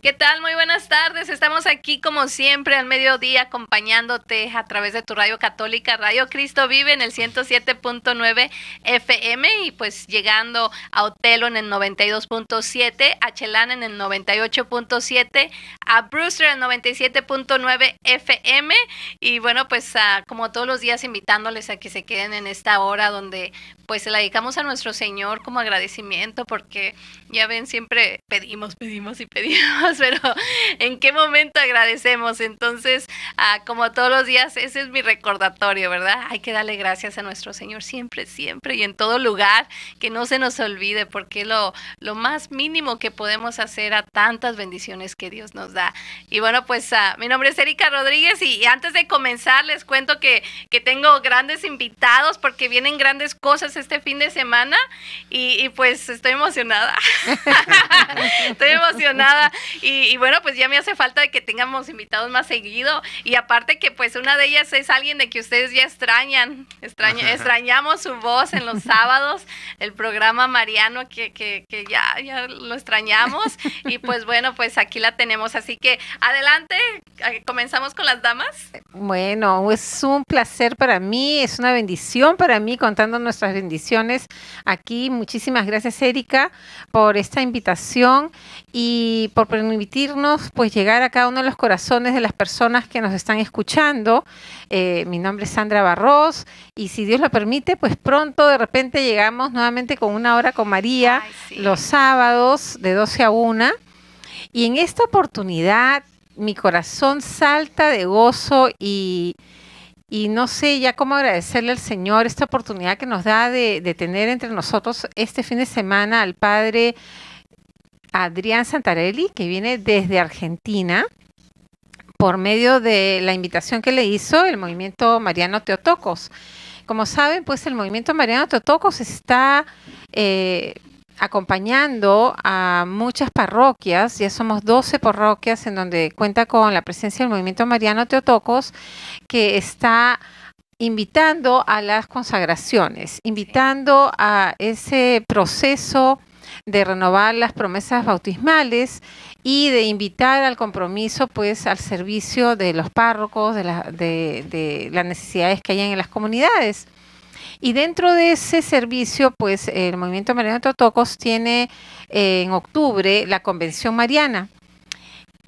¿Qué tal? Muy buenas tardes. Estamos aquí como siempre al mediodía acompañándote a través de tu radio católica, Radio Cristo Vive en el 107.9 FM y pues llegando a Otelo en el 92.7, a Chelán en el 98.7, a Brewster en el 97.9 FM y bueno pues como todos los días invitándoles a que se queden en esta hora donde pues se la dedicamos a nuestro Señor como agradecimiento porque ya ven siempre pedimos y pedimos, pero ¿en qué momento agradecemos? Entonces, como todos los días, ese es mi recordatorio, ¿verdad? Hay que darle gracias a nuestro Señor siempre, siempre y en todo lugar, que no se nos olvide, porque lo más mínimo que podemos hacer a tantas bendiciones que Dios nos da. Y bueno, pues mi nombre es Erika Rodríguez y antes de comenzar les cuento que tengo grandes invitados porque vienen grandes cosas este fin de semana y pues estoy emocionada. Estoy emocionada y bueno, pues ya me hace falta de que tengamos invitados más seguido y aparte que pues una de ellas es alguien de que ustedes ya extrañamos su voz en los sábados, el programa mariano que ya lo extrañamos y pues bueno, pues aquí la tenemos, así que adelante, comenzamos con las damas. Bueno, es un placer para mí, es una bendición para mí contando nuestras bendiciones aquí. Muchísimas gracias, Erika, por esta invitación y por permitirnos pues llegar a cada uno de los corazones de las personas que nos están escuchando. Mi nombre es Sandra Barros y si Dios lo permite, pues pronto de repente llegamos nuevamente con una hora con María. Ay, sí. Los sábados de 12 a 1 y en esta oportunidad mi corazón salta de gozo y no sé ya cómo agradecerle al Señor esta oportunidad que nos da de tener entre nosotros este fin de semana al Padre Adrián Santarelli, que viene desde Argentina, por medio de la invitación que le hizo el Movimiento Mariano Theotokos. Como saben, pues el Movimiento Mariano Theotokos está acompañando a muchas parroquias, ya somos 12 parroquias en donde cuenta con la presencia del Movimiento Mariano Theotokos, que está invitando a las consagraciones, invitando a ese proceso de renovar las promesas bautismales y de invitar al compromiso, pues, al servicio de los párrocos, de las necesidades que hay en las comunidades. Y dentro de ese servicio, pues, el Movimiento Mariano Theotokos tiene en octubre la Convención Mariana.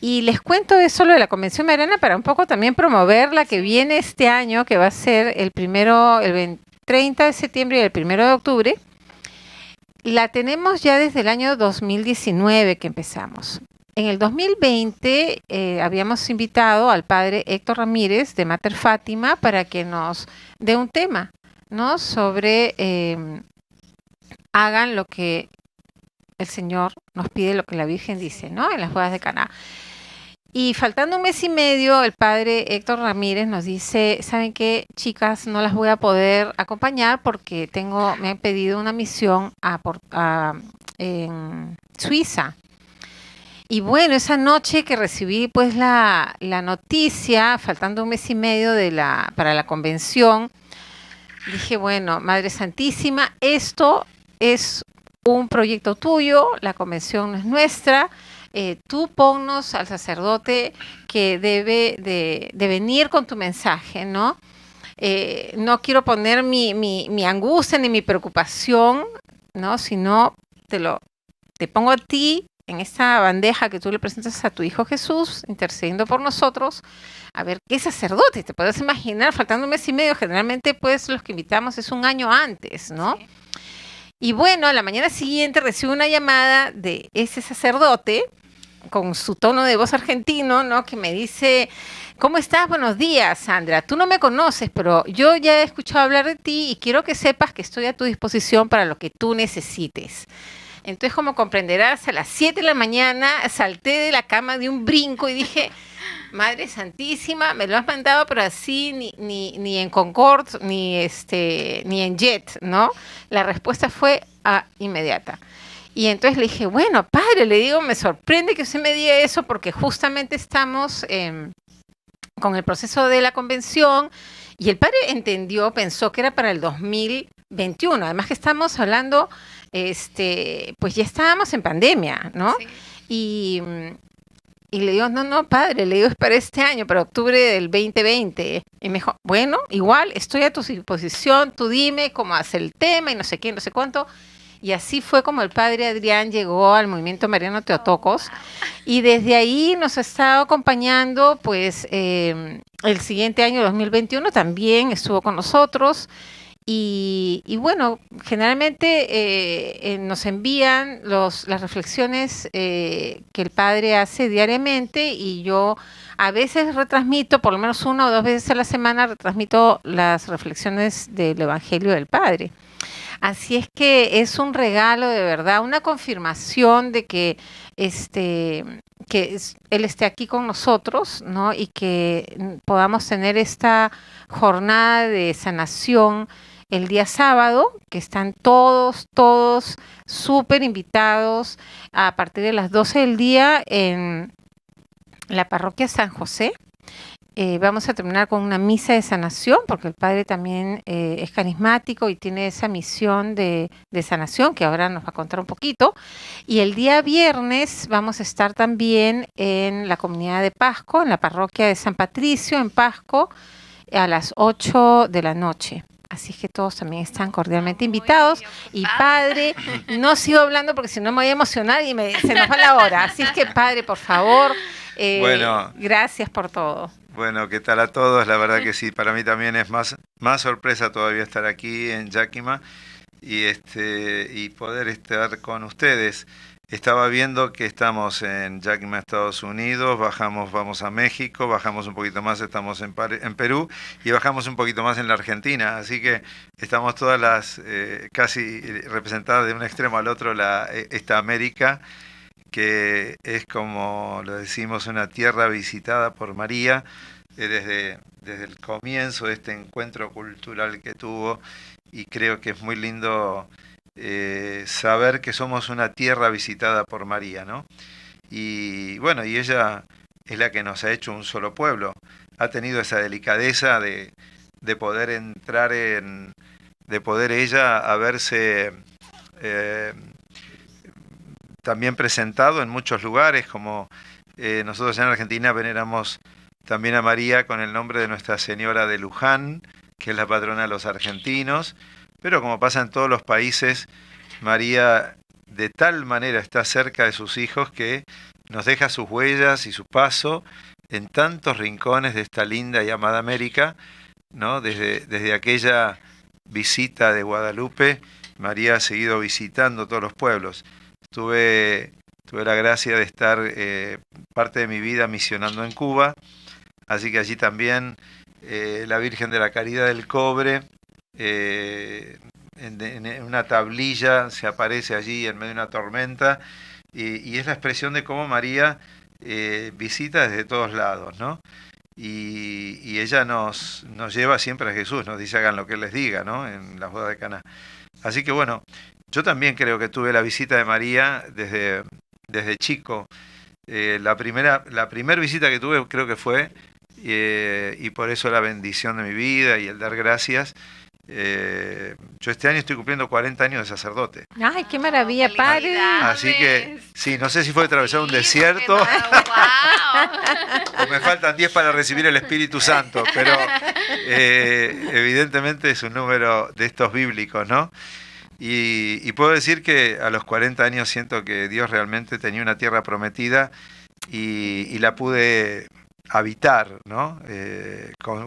Y les cuento eso, lo de la Convención Mariana, para un poco también promover la que viene este año, que va a ser el 30 de septiembre y el 1 de octubre. La tenemos ya desde el año 2019 que empezamos. En el 2020 habíamos invitado al padre Héctor Ramírez de Mater Fátima para que nos dé un tema, ¿no? Sobre hagan lo que el Señor nos pide, lo que la Virgen dice, ¿no? En las bodas de Caná. Y faltando un mes y medio, el padre Héctor Ramírez nos dice, ¿saben qué, chicas? No las voy a poder acompañar porque me han pedido una misión en Suiza. Y bueno, esa noche que recibí pues la noticia, faltando un mes y medio para la convención, dije, bueno, Madre Santísima, esto es un proyecto tuyo, la convención no es nuestra, tú ponnos al sacerdote que debe de venir con tu mensaje, ¿no? No quiero poner mi angustia ni mi preocupación, ¿no? Sino te pongo a ti en esta bandeja que tú le presentas a tu Hijo Jesús, intercediendo por nosotros, a ver qué sacerdote, te puedes imaginar, faltando un mes y medio, generalmente pues los que invitamos es un año antes, ¿no? Sí. Y bueno, a la mañana siguiente recibo una llamada de ese sacerdote, con su tono de voz argentino, ¿no? Que me dice, ¿cómo estás? Buenos días, Sandra. Tú no me conoces, pero yo ya he escuchado hablar de ti y quiero que sepas que estoy a tu disposición para lo que tú necesites. Entonces, como comprenderás, a las 7 de la mañana salté de la cama de un brinco y dije, Madre Santísima, me lo has mandado, pero así ni en Concorde, ni en Jet, ¿no? La respuesta fue inmediata. Y entonces le dije, bueno, padre, le digo, me sorprende que usted me diga eso porque justamente estamos con el proceso de la convención y el padre pensó que era para el 2021. Además que estamos hablando, pues ya estábamos en pandemia, ¿no? Sí. Y le digo, no, padre, le digo, es para este año, para octubre del 2020. Y me dijo, bueno, igual, estoy a tu disposición, tú dime cómo hace el tema y no sé qué, no sé cuánto. Y así fue como el padre Adrián llegó al movimiento Mariano Teotocos. Y desde ahí nos ha estado acompañando, pues, el siguiente año, 2021, también estuvo con nosotros. Y bueno, generalmente nos envían las reflexiones que el padre hace diariamente y yo a veces retransmito, por lo menos 1 o 2 veces a la semana, retransmito las reflexiones del Evangelio del Padre. Así es que es un regalo de verdad, una confirmación de que él esté aquí con nosotros, ¿no? Y que podamos tener esta jornada de sanación el día sábado, que están todos súper invitados a partir de las 12 del día en la parroquia San José. Vamos a terminar con una misa de sanación, porque el padre también es carismático y tiene esa misión de sanación, que ahora nos va a contar un poquito. Y el día viernes vamos a estar también en la comunidad de Pasco, en la parroquia de San Patricio, en Pasco, a las 8 de la noche. Así es que todos también están cordialmente invitados. Y padre, no sigo hablando porque si no me voy a emocionar y se nos va la hora. Así es que padre, por favor, Bueno, gracias por todo. bueno, ¿qué tal a todos? La verdad que sí, para mí también es más sorpresa todavía estar aquí en Yakima y poder estar con ustedes. Estaba viendo que estamos en Yakima, Estados Unidos, vamos a México, bajamos un poquito más, estamos en Perú y bajamos un poquito más en la Argentina. Así que estamos todas casi representadas de un extremo al otro esta América, que es, como lo decimos, una tierra visitada por María desde el comienzo de este encuentro cultural que tuvo, y creo que es muy lindo saber que somos una tierra visitada por María, ¿no? Y bueno, y ella es la que nos ha hecho un solo pueblo, ha tenido esa delicadeza de poder entrar de poder ella haberse eh, también presentado en muchos lugares, como nosotros en Argentina veneramos también a María con el nombre de Nuestra Señora de Luján, que es la patrona de los argentinos, pero como pasa en todos los países, María de tal manera está cerca de sus hijos que nos deja sus huellas y su paso en tantos rincones de esta linda y amada América, ¿no? Desde aquella visita de Guadalupe, María ha seguido visitando todos los pueblos. Tuve la gracia de estar parte de mi vida misionando en Cuba, así que allí también la Virgen de la Caridad del Cobre, en una tablilla se aparece allí en medio de una tormenta, y es la expresión de cómo María visita desde todos lados, ¿no? Y ella nos lleva siempre a Jesús, nos dice hagan lo que Él les diga, ¿no? En la boda de Caná. Así que bueno, yo también creo que tuve la visita de María desde chico. La primera visita que tuve creo que fue, y por eso la bendición de mi vida y el dar gracias. Yo este año estoy cumpliendo 40 años de sacerdote. Ay, qué maravilla, padre. Así que, sí, no sé si fue atravesar un desierto o me faltan 10 para recibir el Espíritu Santo, pero evidentemente es un número de estos bíblicos, ¿no? Y puedo decir que a los 40 años siento que Dios realmente tenía una tierra prometida y la pude habitar, ¿no?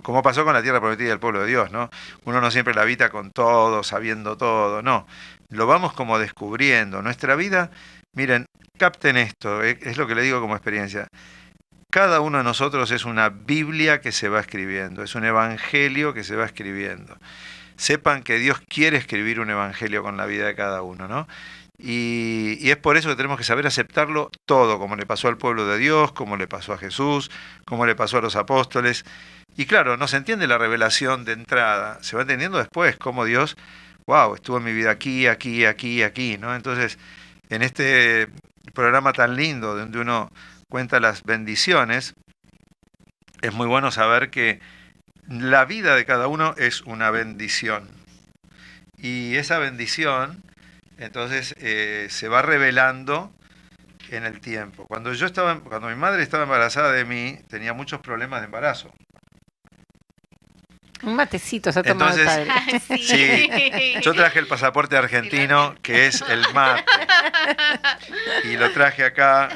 Como pasó con la tierra prometida del pueblo de Dios, ¿no? Uno no siempre la habita con todo, sabiendo todo, no. Lo vamos como descubriendo. Nuestra vida, miren, capten esto, es lo que le digo como experiencia. Cada uno de nosotros es una Biblia que se va escribiendo, es un evangelio que se va escribiendo. Sepan que Dios quiere escribir un evangelio con la vida de cada uno, ¿no? Y es por eso que tenemos que saber aceptarlo todo, como le pasó al pueblo de Dios, como le pasó a Jesús, como le pasó a los apóstoles. Y claro, no se entiende la revelación de entrada, se va entendiendo después cómo Dios, wow, estuvo en mi vida aquí, aquí, aquí, aquí, ¿no? Entonces, en este programa tan lindo donde uno cuenta las bendiciones, es muy bueno saber que la vida de cada uno es una bendición. Y esa bendición, entonces, se va revelando en el tiempo. Cuando mi madre estaba embarazada de mí, tenía muchos problemas de embarazo. Un matecito se ha tomado el Entonces, padre. Ay, sí, yo traje el pasaporte argentino, que es el mate. Y lo traje acá,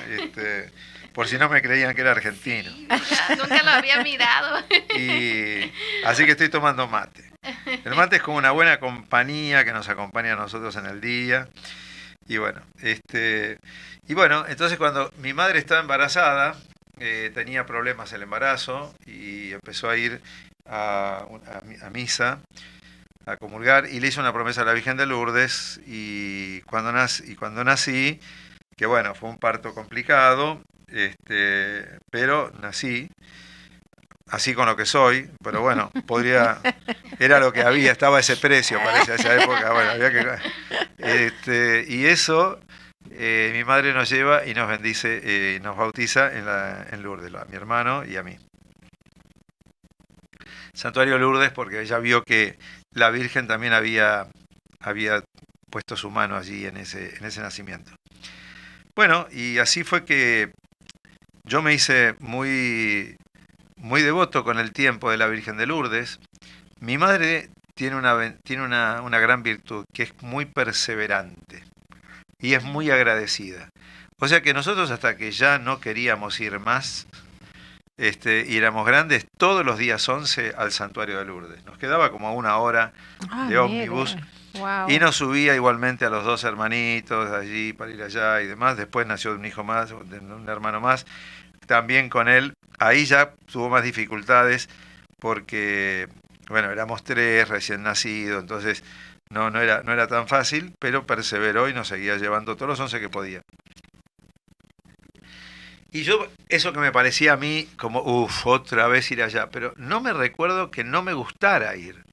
por si no me creían que era argentino. Nunca lo había mirado. Y así que estoy tomando mate. El mate es como una buena compañía que nos acompaña a nosotros en el día. Y bueno, entonces cuando mi madre estaba embarazada, tenía problemas el embarazo y empezó a ir a misa, a comulgar, y le hizo una promesa a la Virgen de Lourdes, y cuando nací, que bueno, fue un parto complicado, pero nací, así con lo que soy, pero bueno, era lo que había, estaba ese precio, parece, a esa época, bueno, había que... y eso, mi madre nos lleva y nos bendice, nos bautiza en Lourdes, a mi hermano y a mí. Santuario Lourdes, porque ella vio que la Virgen también había puesto su mano allí en ese nacimiento. Bueno, y así fue que yo me hice muy, muy devoto con el tiempo de la Virgen de Lourdes. Mi madre tiene una gran virtud, que es muy perseverante y es muy agradecida. O sea que nosotros, hasta que ya no queríamos ir más, y éramos grandes, todos los días 11 al Santuario de Lourdes. Nos quedaba como una hora de ómnibus. Wow. Y nos subía igualmente a los dos hermanitos allí para ir allá y demás. Después nació un hijo más, un hermano más, también con él. Ahí ya tuvo más dificultades porque, bueno, éramos 3 recién nacidos, entonces no era tan fácil, pero perseveró y nos seguía llevando todos los 11 que podía. Y yo, eso que me parecía a mí como, otra vez ir allá, pero no me recuerdo que no me gustara ir.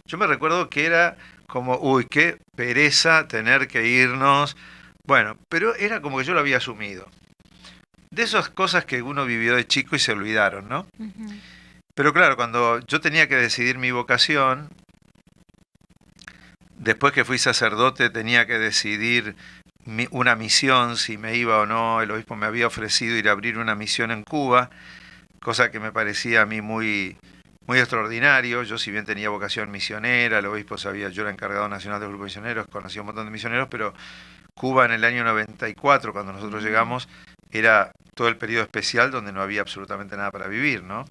Yo me recuerdo que era como, qué pereza tener que irnos. Bueno, pero era como que yo lo había asumido. De esas cosas que uno vivió de chico y se olvidaron, ¿no? Uh-huh. Pero claro, cuando yo tenía que decidir mi vocación, después que fui sacerdote tenía que decidir una misión, si me iba o no. El obispo me había ofrecido ir a abrir una misión en Cuba, cosa que me parecía a mí muy, muy extraordinario. Yo, si bien tenía vocación misionera, el obispo sabía, yo era encargado nacional del grupo de misioneros, conocía un montón de misioneros, pero Cuba en el año 94, cuando nosotros llegamos, era todo el periodo especial donde no había absolutamente nada para vivir, ¿no?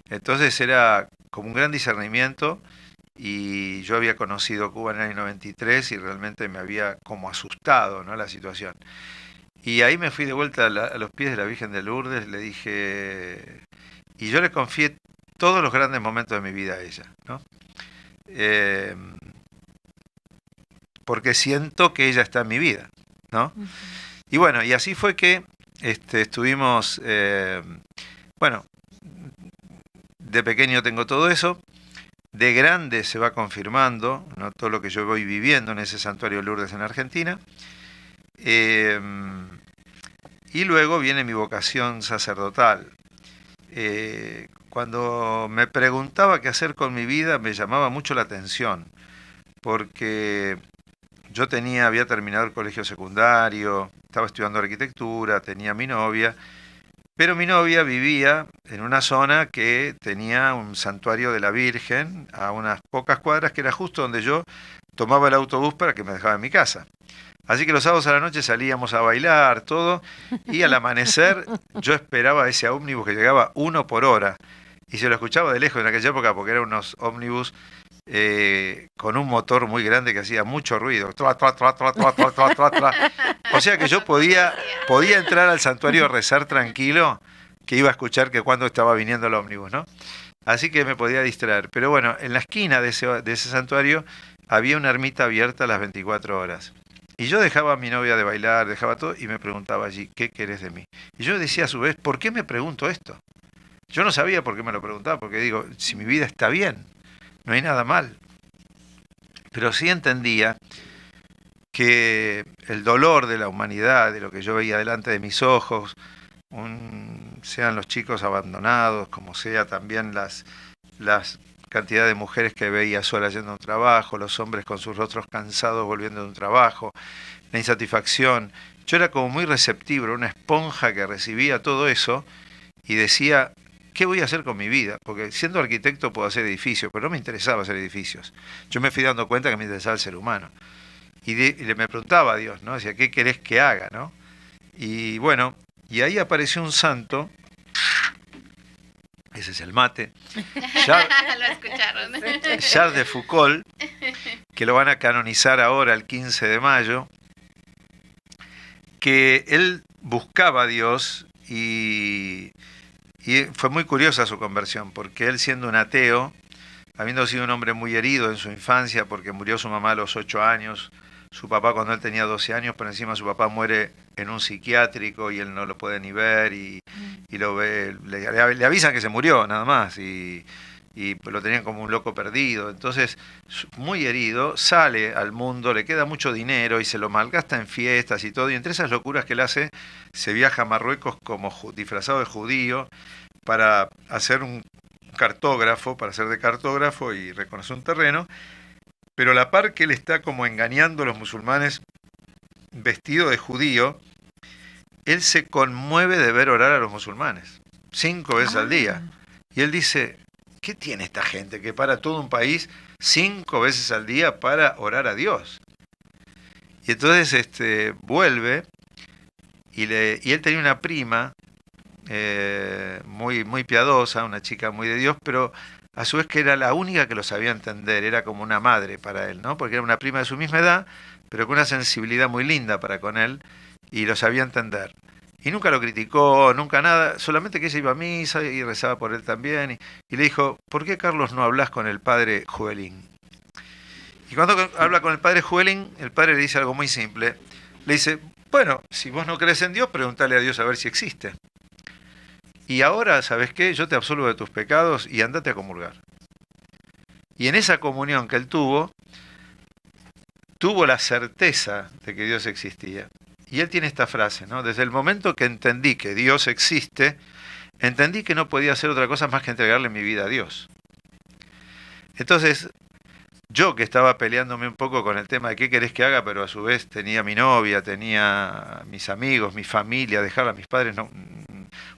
Entonces era como un gran discernimiento. Y yo había conocido Cuba en el año 93 y realmente me había como asustado, ¿no?, la situación. Y ahí me fui de vuelta a los pies de la Virgen de Lourdes, le dije, y yo le confié todos los grandes momentos de mi vida a ella, ¿no? Porque siento que ella está en mi vida, ¿no? Uh-huh. Y bueno, y así fue que estuvimos, bueno, de pequeño tengo todo eso. De grande se va confirmando, ¿no?, todo lo que yo voy viviendo en ese Santuario de Lourdes en Argentina. Y luego viene mi vocación sacerdotal. Cuando me preguntaba qué hacer con mi vida, me llamaba mucho la atención, porque yo había terminado el colegio secundario, estaba estudiando arquitectura, tenía mi novia, pero mi novia vivía en una zona que tenía un santuario de la Virgen a unas pocas cuadras, que era justo donde yo tomaba el autobús para que me dejara en mi casa. Así que los sábados a la noche salíamos a bailar, todo, y al amanecer yo esperaba ese ómnibus que llegaba 1 por hora, y se lo escuchaba de lejos en aquella época porque eran unos ómnibus con un motor muy grande que hacía mucho ruido. O sea que yo podía entrar al santuario a rezar tranquilo, que iba a escuchar que cuando estaba viniendo el ómnibus, ¿no? Así que me podía distraer. Pero bueno, en la esquina de ese santuario había una ermita abierta a las 24 horas. Y yo dejaba a mi novia de bailar, dejaba todo, y me preguntaba allí, ¿qué querés de mí? Y yo decía a su vez, ¿por qué me pregunto esto? Yo no sabía por qué me lo preguntaba, porque digo, si mi vida está bien, no hay nada mal. Pero sí entendía que el dolor de la humanidad, de lo que yo veía delante de mis ojos, sean los chicos abandonados, como sea también las cantidad de mujeres que veía solas yendo a un trabajo, los hombres con sus rostros cansados volviendo de un trabajo, la insatisfacción yo era como muy receptivo, era una esponja que recibía todo eso y decía, ¿qué voy a hacer con mi vida? Porque siendo arquitecto puedo hacer edificios, pero no me interesaba hacer edificios. Yo me fui dando cuenta que me interesaba el ser humano. Y me preguntaba a Dios, ¿no? Decía, ¿qué querés que haga, no? Y bueno, y ahí apareció un santo, ese es el mate, Lo escucharon. Charles de Foucault, que lo van a canonizar ahora el 15 de mayo, que él buscaba a Dios y fue muy curiosa su conversión, porque él siendo un ateo, habiendo sido un hombre muy herido en su infancia, porque murió su mamá a los 8 años, su papá cuando él tenía 12 años, pero encima su papá muere en un psiquiátrico y él no lo puede ni ver y lo ve, le avisan que se murió nada más y lo tenían como un loco perdido. Entonces, muy herido, sale al mundo, le queda mucho dinero y se lo malgasta en fiestas y todo. Y entre esas locuras que él hace, se viaja a Marruecos como disfrazado de judío para hacer un cartógrafo, para ser de cartógrafo y reconocer un terreno. Pero a la par que él está como engañando a los musulmanes vestido de judío, él se conmueve de ver orar a los musulmanes 5 veces al día. Y él dice, ¿qué tiene esta gente que para todo un país 5 veces al día para orar a Dios? Y entonces vuelve y él tenía una prima muy, muy piadosa, una chica muy de Dios, pero a su vez que era la única que lo sabía entender, era como una madre para él, ¿no? Porque era una prima de su misma edad, pero con una sensibilidad muy linda para con él y lo sabía entender. Y nunca lo criticó, nunca nada, solamente que ella iba a misa y rezaba por él también. Y le dijo, ¿por qué, Carlos, no hablas con el padre Juelín? Y cuando habla con el padre Juelín, el padre le dice algo muy simple. Le dice, bueno, si vos no crees en Dios, pregúntale a Dios a ver si existe. Y ahora, ¿sabes qué? Yo te absolvo de tus pecados y andate a comulgar. Y en esa comunión que él tuvo la certeza de que Dios existía. Y él tiene esta frase, ¿no? Desde el momento que entendí que Dios existe, entendí que no podía hacer otra cosa más que entregarle mi vida a Dios. Entonces, yo que estaba peleándome un poco con el tema de qué querés que haga, pero a su vez tenía mi novia, tenía mis amigos, mi familia, dejar a mis padres, no,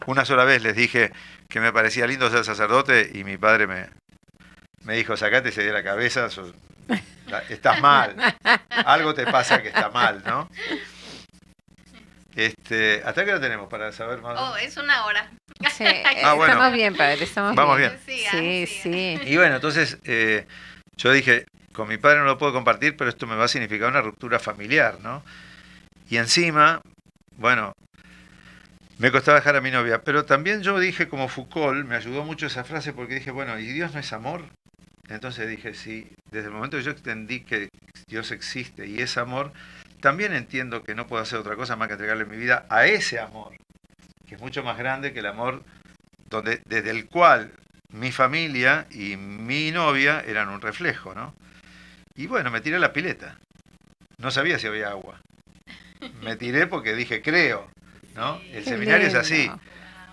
una sola vez les dije que me parecía lindo ser sacerdote y mi padre me dijo, sacate ese de la cabeza, estás mal, algo te pasa que está mal, ¿no? ¿Hasta qué hora tenemos para saber más? Oh, es 1 hora. Sí, bueno. Estamos bien, padre, estamos Vamos bien. bien. Sí. Y bueno, entonces yo dije, con mi padre no lo puedo compartir, pero esto me va a significar una ruptura familiar, ¿no? Y encima, bueno, me costaba dejar a mi novia, pero también yo dije como Foucault, me ayudó mucho esa frase porque dije, bueno, ¿y Dios no es amor? Entonces dije, sí, desde el momento que yo entendí que Dios existe y es amor, también entiendo que no puedo hacer otra cosa más que entregarle mi vida a ese amor, que es mucho más grande que el amor desde el cual mi familia y mi novia eran un reflejo, ¿no? Y bueno, me tiré a la pileta. No sabía si había agua. Me tiré porque dije, creo, ¿no? El seminario es así.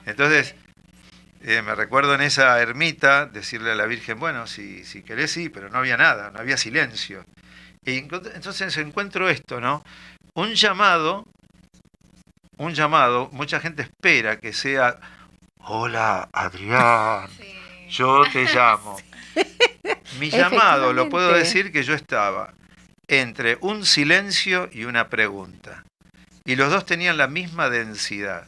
Entonces, me recuerdo en esa ermita decirle a la Virgen, bueno, si querés sí, pero no había nada, no había silencio. Y entonces encuentro esto, ¿no? Un llamado, mucha gente espera que sea, hola Adrián, yo te llamo. Mi llamado, lo puedo decir que yo estaba entre un silencio y una pregunta. Y los dos tenían la misma densidad.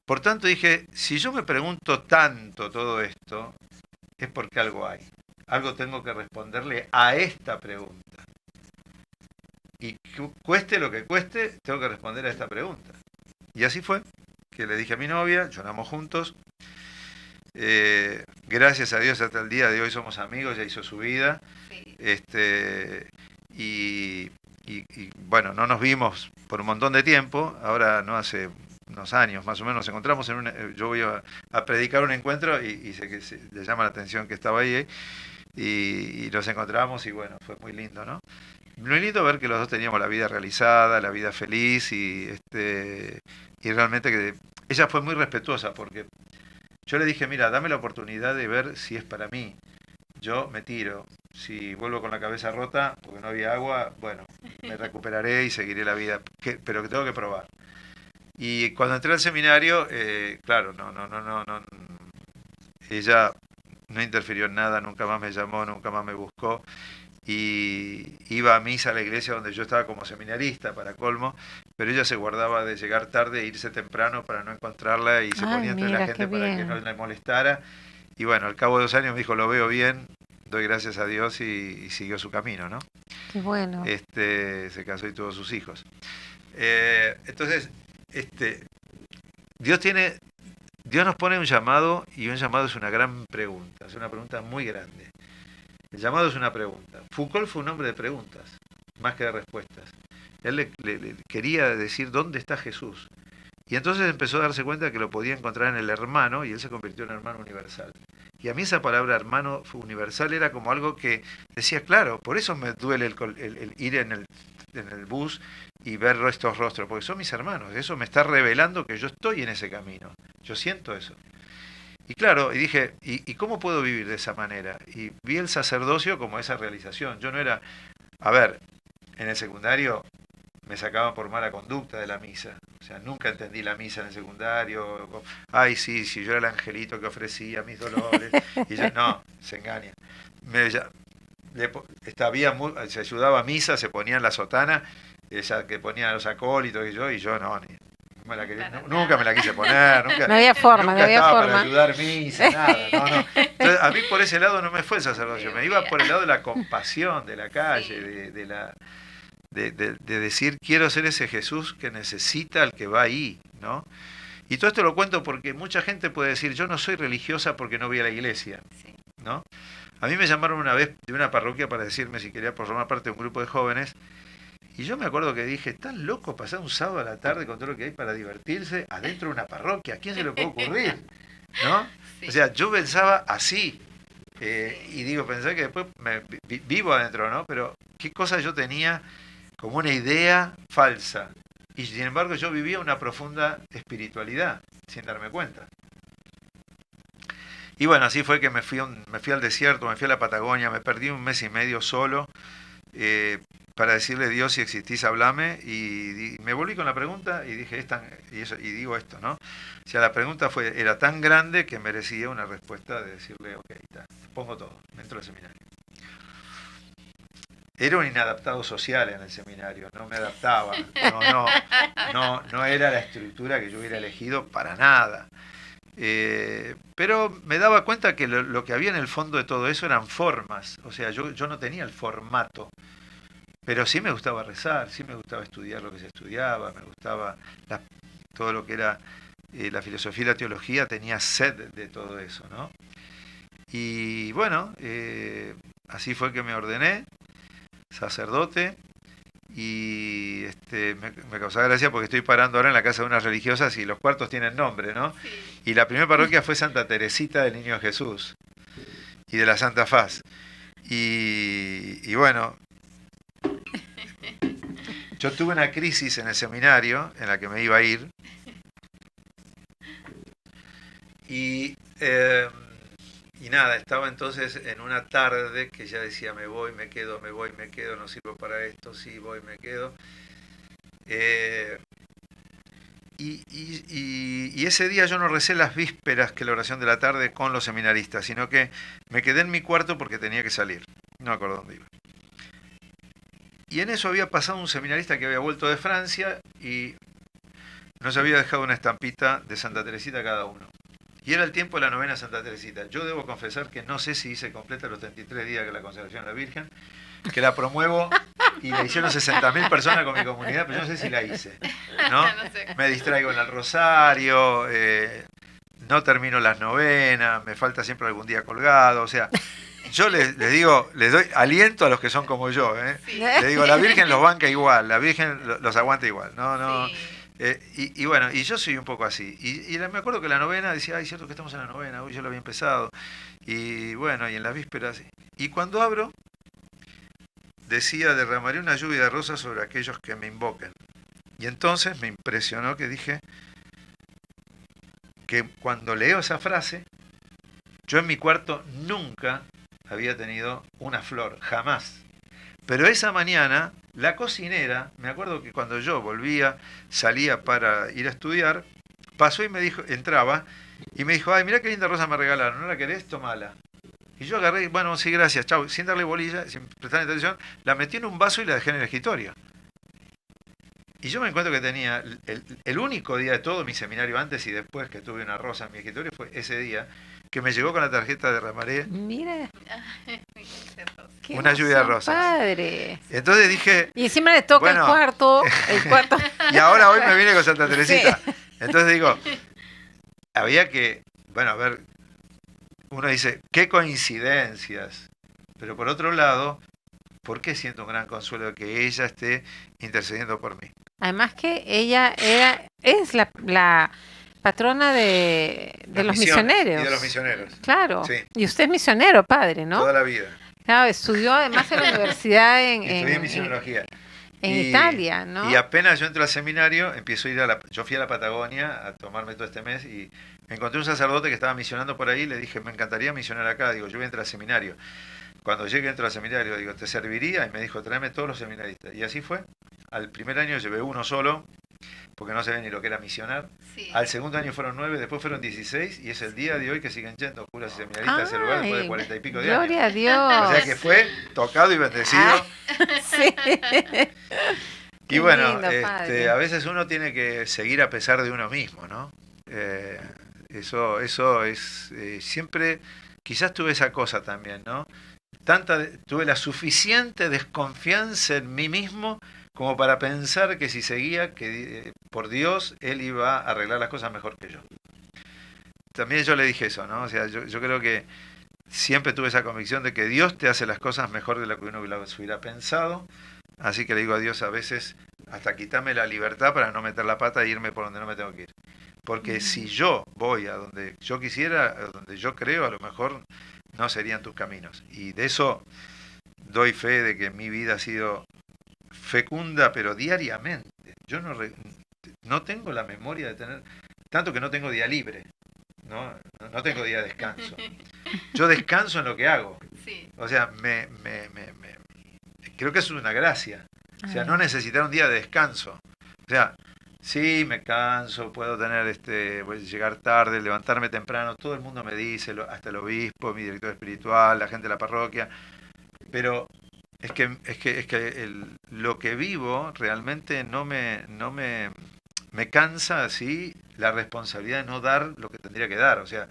Por tanto dije, si yo me pregunto tanto todo esto, es porque algo hay. Algo tengo que responderle a esta pregunta. Y cueste lo que cueste, tengo que responder a esta pregunta. Y así fue, que le dije a mi novia, lloramos juntos. Gracias a Dios hasta el día de hoy somos amigos, ya hizo su vida. Sí. Y bueno, no nos vimos por un montón de tiempo, ahora no hace unos años más o menos nos encontramos yo voy a predicar un encuentro y sé que le llama la atención que estaba ahí y nos encontramos y bueno, fue muy lindo, ¿no? Muy lindo ver que los dos teníamos la vida realizada, la vida feliz y realmente que ella fue muy respetuosa porque yo le dije, mira, dame la oportunidad de ver si es para mí. Yo me tiro. Si vuelvo con la cabeza rota porque no había agua, bueno, me recuperaré y seguiré la vida, pero que tengo que probar. Y cuando entré al seminario, claro, no, ella no interfirió en nada, nunca más me llamó, nunca más me buscó. Y iba a misa a la iglesia donde yo estaba como seminarista, para colmo, pero ella se guardaba de llegar tarde e irse temprano para no encontrarla y se ponía entre la gente para que no le molestara. Y bueno, al cabo de 2 años me dijo, lo veo bien, doy gracias a Dios y siguió su camino, ¿no? Qué bueno. Se casó y tuvo sus hijos. Entonces, Dios nos pone un llamado, y un llamado es una gran pregunta, es una pregunta muy grande. El llamado es una pregunta. Foucault fue un hombre de preguntas, más que de respuestas. Él le quería decir dónde está Jesús. Y entonces empezó a darse cuenta que lo podía encontrar en el hermano, y él se convirtió en hermano universal. Y a mí esa palabra hermano universal era como algo que decía, claro, por eso me duele el ir en el bus y ver estos rostros, porque son mis hermanos. Eso me está revelando que yo estoy en ese camino. Yo siento eso. Y claro, y dije, ¿y cómo puedo vivir de esa manera? Y vi el sacerdocio como esa realización. Yo no era, a ver, en el secundario me sacaban por mala conducta de la misa. O sea, nunca entendí la misa en el secundario. Ay, sí, yo era el angelito que ofrecía mis dolores. Y yo, no, se engaña. Se ayudaba a misa, se ponía en la sotana, esa que ponían los acólitos y yo no, nunca me la quise poner, nunca, no había forma, nunca estaba para ayudar misa, nada, no. Entonces, a mí por ese lado no me fue el sacerdocio, me iba por el lado de la compasión, de la calle, de decir, quiero ser ese Jesús que necesita al que va ahí, ¿no? Y todo esto lo cuento porque mucha gente puede decir, yo no soy religiosa porque no voy a la iglesia, ¿no? A mí me llamaron una vez de una parroquia para decirme si quería formar parte de un grupo de jóvenes. Y yo me acuerdo que dije, ¿estás loco pasar un sábado a la tarde con todo lo que hay para divertirse adentro de una parroquia? ¿A quién se le puede ocurrir? ¿No? Sí. O sea, yo pensaba así. Y digo, pensé que después vivo adentro, ¿no? Pero qué cosa yo tenía como una idea falsa. Y sin embargo yo vivía una profunda espiritualidad, sin darme cuenta. Y bueno, así fue que me fui al desierto, me fui a la Patagonia, me perdí 1 mes y medio solo, para decirle, Dios, si existís, hablame, y me volví con la pregunta y dije, y digo esto, ¿no? O sea, la pregunta era tan grande que merecía una respuesta de decirle, ok, pongo todo, me entro al seminario. Era un inadaptado social en el seminario, no me adaptaba, no era la estructura que yo hubiera elegido para nada. Pero me daba cuenta que lo que había en el fondo de todo eso eran formas, o sea, yo no tenía el formato. Pero sí me gustaba rezar, sí me gustaba estudiar lo que se estudiaba, me gustaba todo lo que era la filosofía y la teología, tenía sed de todo eso, ¿no? Y bueno, así fue que me ordené sacerdote y me causaba gracia porque estoy parando ahora en la casa de unas religiosas y los cuartos tienen nombre, ¿no? Sí. Y la primera parroquia fue Santa Teresita del Niño Jesús y de la Santa Faz. Y bueno, yo tuve una crisis en el seminario en la que me iba a ir y nada, estaba entonces en una tarde que ya decía me voy, me quedo, no sirvo para esto, sí, voy, me quedo. Y ese día yo no recé las vísperas que la oración de la tarde con los seminaristas, sino que me quedé en mi cuarto porque tenía que salir, no me acuerdo dónde iba. Y en eso había pasado un seminarista que había vuelto de Francia y nos había dejado una estampita de Santa Teresita cada uno. Y era el tiempo de la novena Santa Teresita. Yo debo confesar que no sé si hice completa los 33 días de la consagración a la Virgen, que la promuevo y la hicieron 60.000 personas con mi comunidad, pero yo no sé si la hice, ¿no? Me distraigo en el rosario, no termino las novenas, me falta siempre algún día colgado, o sea... Yo les digo, les doy aliento a los que son como yo, ¿eh? Sí. Les digo, la Virgen los banca igual, la Virgen los aguanta igual, no. Sí. Y bueno, y yo soy un poco así. Y me acuerdo que la novena decía, ay, cierto que estamos en la novena, uy, yo lo había empezado. Y bueno, y en las vísperas. Y cuando abro, decía, derramaré una lluvia de rosas sobre aquellos que me invoquen. Y entonces me impresionó que dije que cuando leo esa frase, yo en mi cuarto nunca había tenido una flor, jamás. Pero esa mañana La cocinera, me acuerdo que cuando yo volvía, salía para ir a estudiar, pasó y me dijo, entraba, y me dijo, ay, mirá qué linda rosa me regalaron, ¿no la querés? Tomala. Y yo agarré, bueno, sí, gracias, chau, sin darle bolilla, sin prestar atención, la metí en un vaso y la dejé en el escritorio. Y yo me encuentro que tenía el único día de todo mi seminario, antes y después que tuve una rosa en mi escritorio, fue ese día que me llegó con la tarjeta de Ramaré Mira, qué una lluvia de emoción, rosas. padre. Entonces dije, Y encima le toca bueno, el cuarto. y ahora hoy me viene con Santa Teresita. Sí. Entonces digo, había que, bueno, a ver, uno dice, qué coincidencias. Pero por otro lado, ¿por qué siento un gran consuelo que ella esté intercediendo por mí? Además que ella es la patrona de Las los misiones misioneros. y de los misioneros. Claro. Sí. Y usted es misionero, padre, ¿no? Toda la vida. Claro, estudió además en la universidad Estudié misionología. en Italia, ¿no? Y apenas yo entro al seminario, empiezo a ir yo fui a la Patagonia a tomarme todo este mes y me encontré un sacerdote que estaba misionando por ahí, le dije, me encantaría misionar acá, digo, yo voy a entrar al seminario. Cuando llegué entro al seminario, digo, ¿te serviría? Y me dijo, tráeme todos los seminaristas. Y así fue. Al primer año llevé uno solo, porque no sabía ni lo que era misionar. Sí. Al segundo año fueron 9, después fueron 16, y es el día de hoy que siguen yendo curas y seminaristas a ese lugar después de 40 y pico de años. Gloria a Dios. O sea que fue tocado y bendecido. Sí. Y bueno, lindo, padre. a veces uno tiene que seguir a pesar de uno mismo, ¿no? Eso es, siempre, quizás tuve esa cosa también, ¿no? Tuve la suficiente desconfianza en mí mismo como para pensar que si seguía, que por Dios, Él iba a arreglar las cosas mejor que yo. También yo le dije eso, ¿no? O sea, yo creo que siempre tuve esa convicción de que Dios te hace las cosas mejor de lo que uno hubiera pensado. Así que le digo a Dios a veces, hasta quitarme la libertad para no meter la pata e irme por donde no me tengo que ir. Porque si yo voy a donde yo quisiera, a donde yo creo, a lo mejor no serían tus caminos. Y de eso doy fe de que mi vida ha sido fecunda, pero diariamente. Yo no tengo la memoria de tener, tanto que no tengo día libre, no tengo día de descanso. Yo descanso en lo que hago. Sí. O sea, creo que es una gracia. O sea, no necesitar un día de descanso. O sea, sí, me canso, puedo tener voy a llegar tarde, levantarme temprano, todo el mundo me dice, hasta el obispo, mi director espiritual, la gente de la parroquia, pero es que lo que vivo realmente no me cansa así la responsabilidad de no dar lo que tendría que dar. O sea,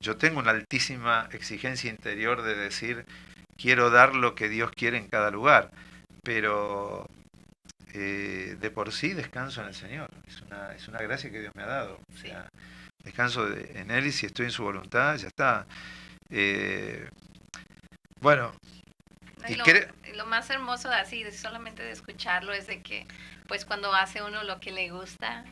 yo tengo una altísima exigencia interior de decir, quiero dar lo que Dios quiere en cada lugar, pero de por sí descanso en el Señor. Es una gracia que Dios me ha dado. O sea, descanso en Él y si estoy en su voluntad, ya está. Bueno. Y lo más hermoso así, solamente de escucharlo, es de que pues cuando hace uno lo que le gusta,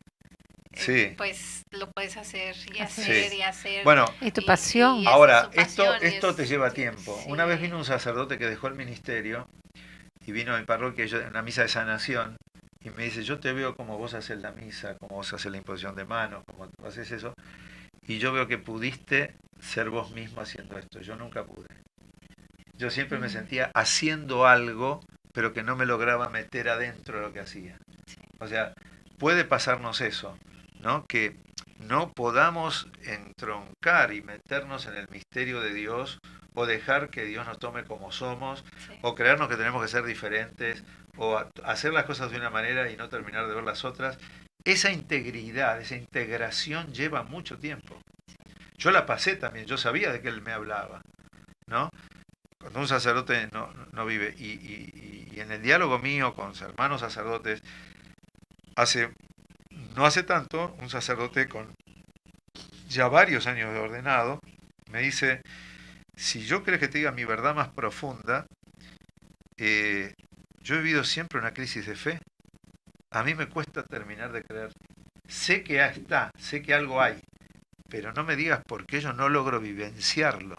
sí, pues lo puedes hacer y hacer y hacer. Bueno, y tu pasión. Y ahora, es su pasión, esto te lleva tiempo. Sí. Una vez vino un sacerdote que dejó el ministerio y vino a mi parroquia en una misa de sanación y me dice, yo te veo como vos haces la misa, como vos haces la imposición de manos, como haces eso, y yo veo que pudiste ser vos mismo haciendo esto. Yo nunca pude. Yo siempre me sentía haciendo algo, pero que no me lograba meter adentro de lo que hacía. O sea, puede pasarnos eso, ¿no? Que no podamos entroncar y meternos en el misterio de Dios o dejar que Dios nos tome como somos, o creernos que tenemos que ser diferentes, o hacer las cosas de una manera y no terminar de ver las otras. Esa integridad, esa integración lleva mucho tiempo. Yo la pasé también, yo sabía de qué él me hablaba, ¿no? Cuando un sacerdote no vive, y en el diálogo mío con hermanos sacerdotes, no hace tanto, un sacerdote con ya varios años de ordenado, me dice, si yo querés que te diga mi verdad más profunda, yo he vivido siempre una crisis de fe, a mí me cuesta terminar de creer, sé que está, sé que algo hay, pero no me digas por qué yo no logro vivenciarlo,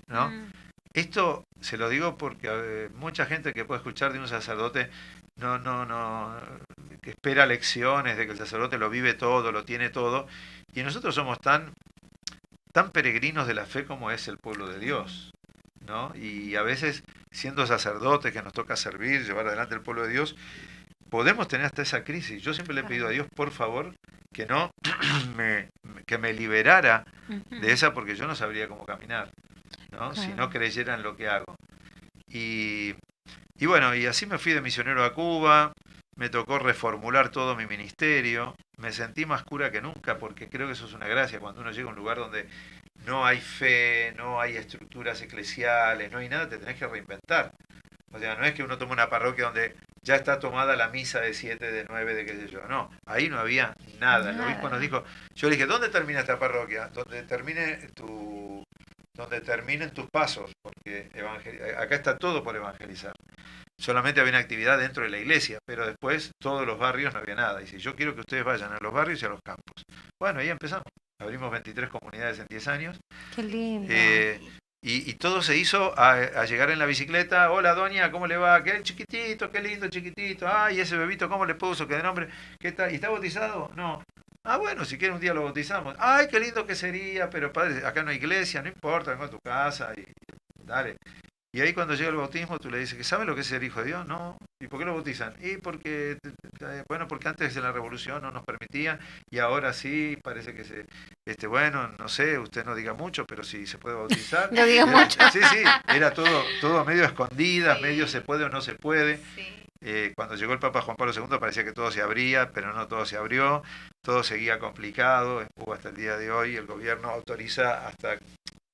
¿no? Esto se lo digo porque mucha gente que puede escuchar de un sacerdote que espera lecciones de que el sacerdote lo vive todo, lo tiene todo, y nosotros somos tan peregrinos de la fe como es el pueblo de Dios, ¿no? Y a veces siendo sacerdotes que nos toca servir, llevar adelante el pueblo de Dios, podemos tener hasta esa crisis. Yo siempre le he pedido a Dios, por favor, que no que me liberara de esa, porque yo no sabría cómo caminar, ¿no? Si no creyera en lo que hago. Y bueno, y así me fui de misionero a Cuba, me tocó reformular todo mi ministerio, me sentí más cura que nunca, porque creo que eso es una gracia, cuando uno llega a un lugar donde no hay fe, no hay estructuras eclesiales, no hay nada, te tenés que reinventar. O sea, no es que uno tome una parroquia donde ya está tomada la misa de 7, de 9, de qué sé yo. No, ahí no había nada. El obispo nos dijo, yo le dije, ¿dónde termina esta parroquia? Donde terminen tus pasos, porque acá está todo por evangelizar. Solamente había una actividad dentro de la iglesia, pero después todos los barrios no había nada. Y si yo quiero que ustedes vayan a los barrios y a los campos. Bueno, ahí empezamos. Abrimos 23 comunidades en 10 años. Qué lindo. Y todo se hizo a llegar en la bicicleta. Hola, doña, ¿cómo le va? Qué chiquitito, qué lindo chiquitito. Ay, ese bebito, ¿cómo le puso? ¿Qué de nombre? ¿Qué tal? ¿Y está bautizado? No. Ah, bueno, si quiere un día lo bautizamos. Ay, qué lindo que sería, pero padre, acá no hay iglesia, no importa, vengo a tu casa y dale. Y ahí cuando llega el bautismo, tú le dices, ¿sabe lo que es ser hijo de Dios? No. ¿Y por qué lo bautizan? Y porque, bueno, porque antes de la revolución no nos permitían y ahora sí, parece que bueno, no sé, usted no diga mucho, pero sí se puede bautizar. No diga mucho. Sí, era todo medio escondida, medio se puede o no se puede. Sí. Cuando llegó el Papa Juan Pablo II parecía que todo se abría, pero no todo se abrió, todo seguía complicado. En Cuba hasta el día de hoy el gobierno autoriza hasta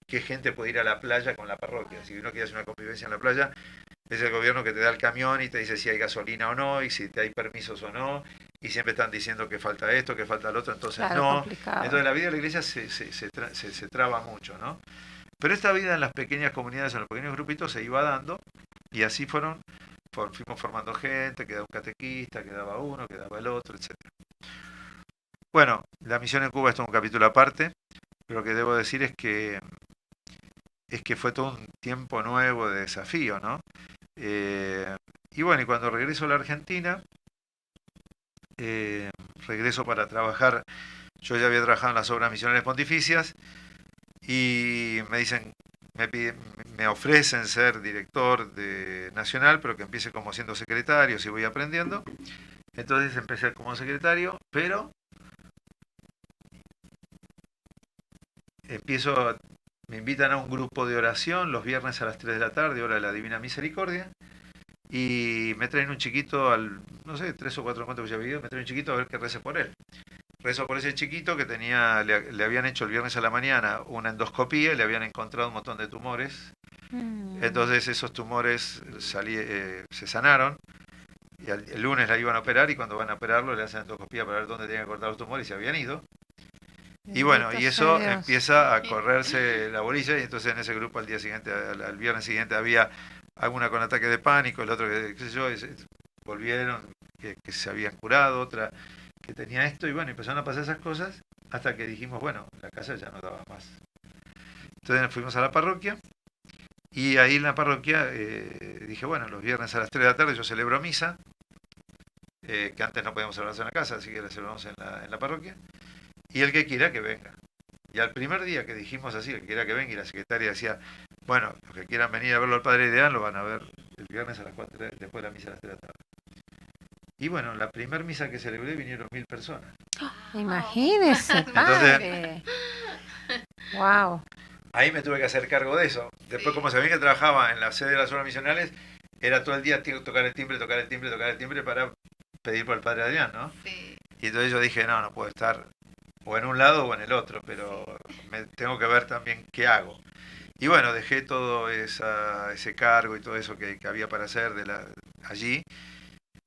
qué gente puede ir a la playa con la parroquia. Si uno quiere hacer una convivencia en la playa, es el gobierno que te da el camión y te dice si hay gasolina o no, y si te hay permisos o no, y siempre están diciendo que falta esto, que falta lo otro, entonces claro, no. Complicado. Entonces la vida de la iglesia se traba mucho, ¿no? Pero esta vida en las pequeñas comunidades, en los pequeños grupitos, se iba dando, y así fuimos formando gente, quedaba un catequista, quedaba uno, quedaba el otro, etc. Bueno, la misión en Cuba es todo un capítulo aparte, pero lo que debo decir es que fue todo un tiempo nuevo de desafío, ¿no? Y bueno, y cuando regreso a la Argentina, regreso para trabajar, yo ya había trabajado en las obras misionales pontificias, y me dicen, me ofrecen ser director nacional, pero que empiece como siendo secretario, si voy aprendiendo. Entonces empecé como secretario, pero me invitan a un grupo de oración los viernes a las 3 de la tarde, hora de la Divina Misericordia, y me traen un chiquito, no sé, 3 o 4 encuentros que ya había ido, me traen un chiquito a ver que rece por él. Rezo por ese chiquito que le habían hecho el viernes a la mañana una endoscopía y le habían encontrado un montón de tumores. Entonces esos tumores se sanaron, y el lunes la iban a operar, y cuando van a operarlo le hacen endoscopía para ver dónde tenían que cortar los tumores y se habían ido. Y bueno, y eso empieza a correrse la bolilla, y entonces en ese grupo al viernes siguiente había alguna con ataque de pánico, el otro que, qué sé yo, volvieron, que se habían curado, otra que tenía esto, y bueno, empezaron a pasar esas cosas hasta que dijimos, bueno, la casa ya no daba más. Entonces fuimos a la parroquia, y ahí en la parroquia dije, bueno, los viernes a las 3 de la tarde yo celebro misa, que antes no podíamos celebrarse en la casa, así que la celebramos en la parroquia. Y el que quiera que venga. Y al primer día que dijimos así, el que quiera que venga, y la secretaria decía, bueno, los que quieran venir a verlo al Padre Ideal lo van a ver el viernes a las 4, después de la misa a las 3 de la tarde. Y bueno, la primer misa que celebré vinieron 1000 personas. Imagínese, padre. Wow. Ahí me tuve que hacer cargo de eso. Después, como sabía que trabajaba en la sede de las obras misionales, era todo el día tocar el timbre para pedir por el Padre Adrián, ¿no? Sí. Y entonces yo dije, no puedo estar o en un lado o en el otro, pero me tengo que ver también qué hago. Y bueno, dejé todo ese cargo y todo eso que había para hacer allí,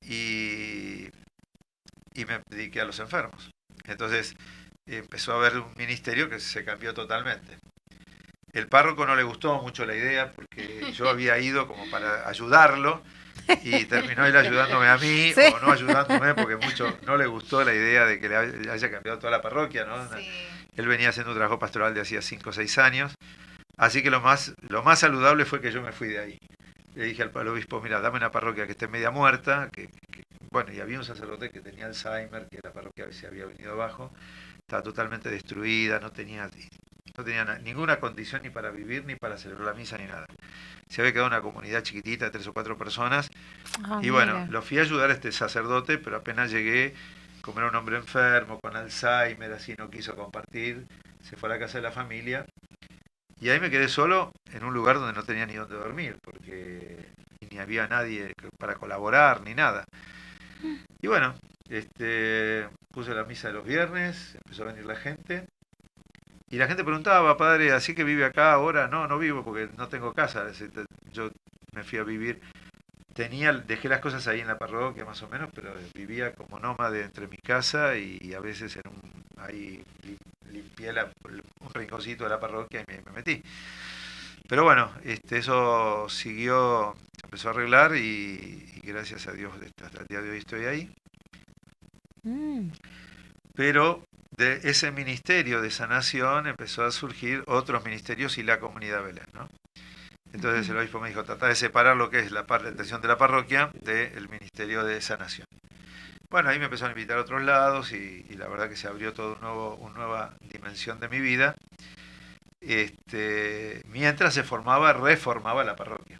y me dediqué a los enfermos. Entonces empezó a haber un ministerio que se cambió totalmente. El párroco no le gustó mucho la idea, porque yo había ido como para ayudarlo, y terminó él ayudándome a mí, ¿sí? O no ayudándome, porque mucho no le gustó la idea de que le haya cambiado toda la parroquia, ¿no? Sí. Él venía haciendo un trabajo pastoral de hacía 5 o 6 años, así que lo más saludable fue que yo me fui de ahí. Le dije al obispo, mira, dame una parroquia que esté media muerta, bueno, y había un sacerdote que tenía Alzheimer, que la parroquia se había venido abajo, estaba totalmente destruida, no tenía... no tenía ninguna condición ni para vivir, ni para celebrar la misa, ni nada. Se había quedado una comunidad chiquitita de 3 o 4 personas. Y bueno, Mira. lo fui a ayudar a este sacerdote, pero apenas llegué, como era un hombre enfermo, con Alzheimer, así no quiso compartir, se fue a la casa de la familia. Y ahí me quedé solo en un lugar donde no tenía ni dónde dormir, porque ni había nadie para colaborar, ni nada. Y bueno, puse la misa de los viernes, empezó a venir la gente. Y la gente preguntaba, padre, ¿así que vive acá ahora? No, no vivo porque no tengo casa. Yo me fui a vivir, dejé las cosas ahí en la parroquia más o menos, pero vivía como nómade entre mi casa y a veces ahí limpié un rinconcito de la parroquia y me metí. Pero bueno, eso siguió, se empezó a arreglar y gracias a Dios hasta el día de hoy estoy ahí. Mm. Pero de ese ministerio de sanación empezó a surgir otros ministerios y la comunidad Belén, ¿no? Entonces el obispo me dijo, trata de separar lo que es la atención de la parroquia del ministerio de sanación. Bueno, ahí me empezó a invitar a otros lados y la verdad que se abrió toda una nueva dimensión de mi vida. Mientras reformaba la parroquia.